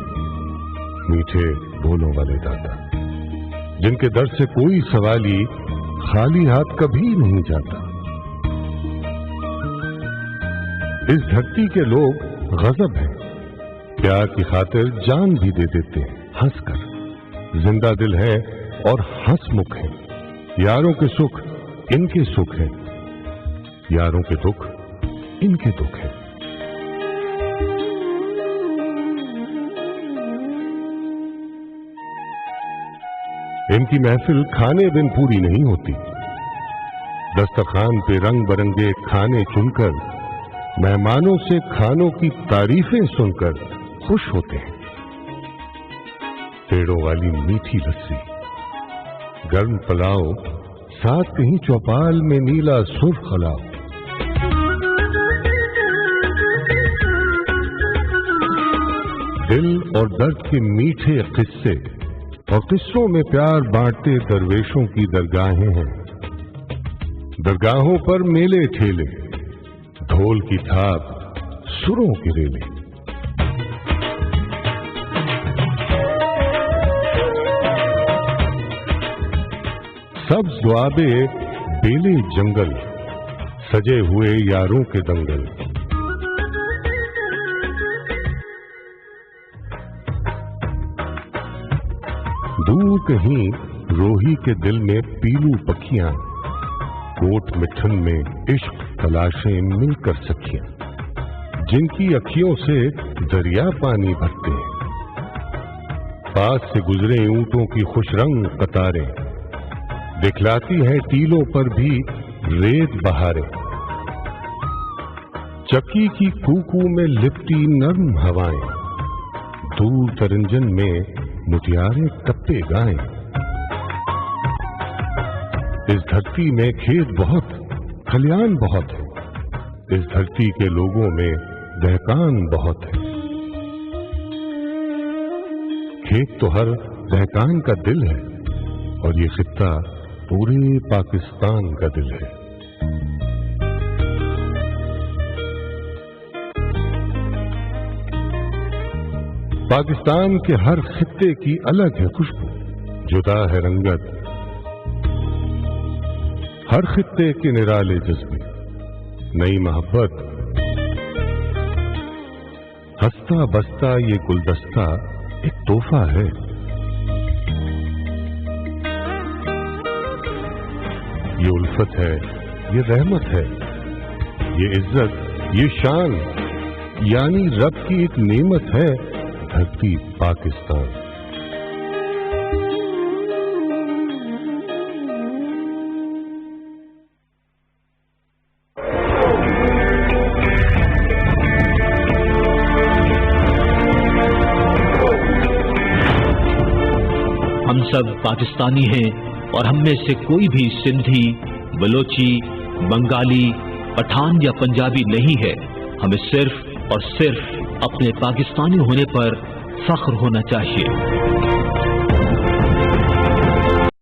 मीठे बोलों वाले दाता, जिनके दर से कोई सवाली खाली हाथ कभी नहीं जाता। इस धरती के लोग गजब हैं, प्यार की खातिर जान भी दे देते हैं हंसकर। जिंदा दिल है और हंसमुख है। यारों के सुख इनके सुख है, यारों के दुख इनके दुख है। इनकी महफिल खाने बिन पूरी नहीं होती। दस्तरखान पे रंग बरंगे खाने चुनकर मेहमानों से खानों की तारीफें सुनकर खुश होते हैं। पेड़ों वाली मीठी लस्सी, गर्म पुलाव, साथ कहीं चौपाल में नीला सुर्ख अलाव। दिल और दर्द के मीठे किस्से और किस्सों में प्यार बांटते दरवेशों की दरगाहें हैं। दरगाहों पर मेले ठेले, ढोल की थाप, सुरों के रेले। सब्ज दुआबे बेले जंगल, सजे हुए यारों के दंगल। दूर कहीं रोही के दिल में पीलू पखियां, कोट मिठन में इश्क तलाशें मिलकर सखियां, जिनकी अखियों से दरिया पानी भरते हैं। पास से गुजरे ऊंटों की खुशरंग कतारें, दिखलाती है टीलों पर भी रेत बहारें। चक्की की कूकू में लिपटी नर्म हवाएं, दूर तरंजन में मुटियारे टप्पे गाएं। इस धरती में खेत बहुत, खलियान बहुत है। इस धरती के लोगों में दहकान बहुत है। खेत तो हर दहकान का दिल है और ये खित्ता पूरे पाकिस्तान का दिल है। पाकिस्तान के हर खित्ते की अलग है खुशबू, जुदा है रंगत, हर खित्ते के निराले जज्बे, नई मोहब्बत। हंसता बसता ये गुलदस्ता एक तोहफा है। ये उल्फत है, ये रहमत है, ये इज्जत, ये शान, यानी रब की एक नेमत है धरती पाकिस्तान। हम सब पाकिस्तानी हैं और हम में से कोई भी सिंधी, बलोची, बंगाली, पठान या पंजाबी नहीं है। हमें सिर्फ और सिर्फ अपने पाकिस्तानी होने पर फख्र होना चाहिए।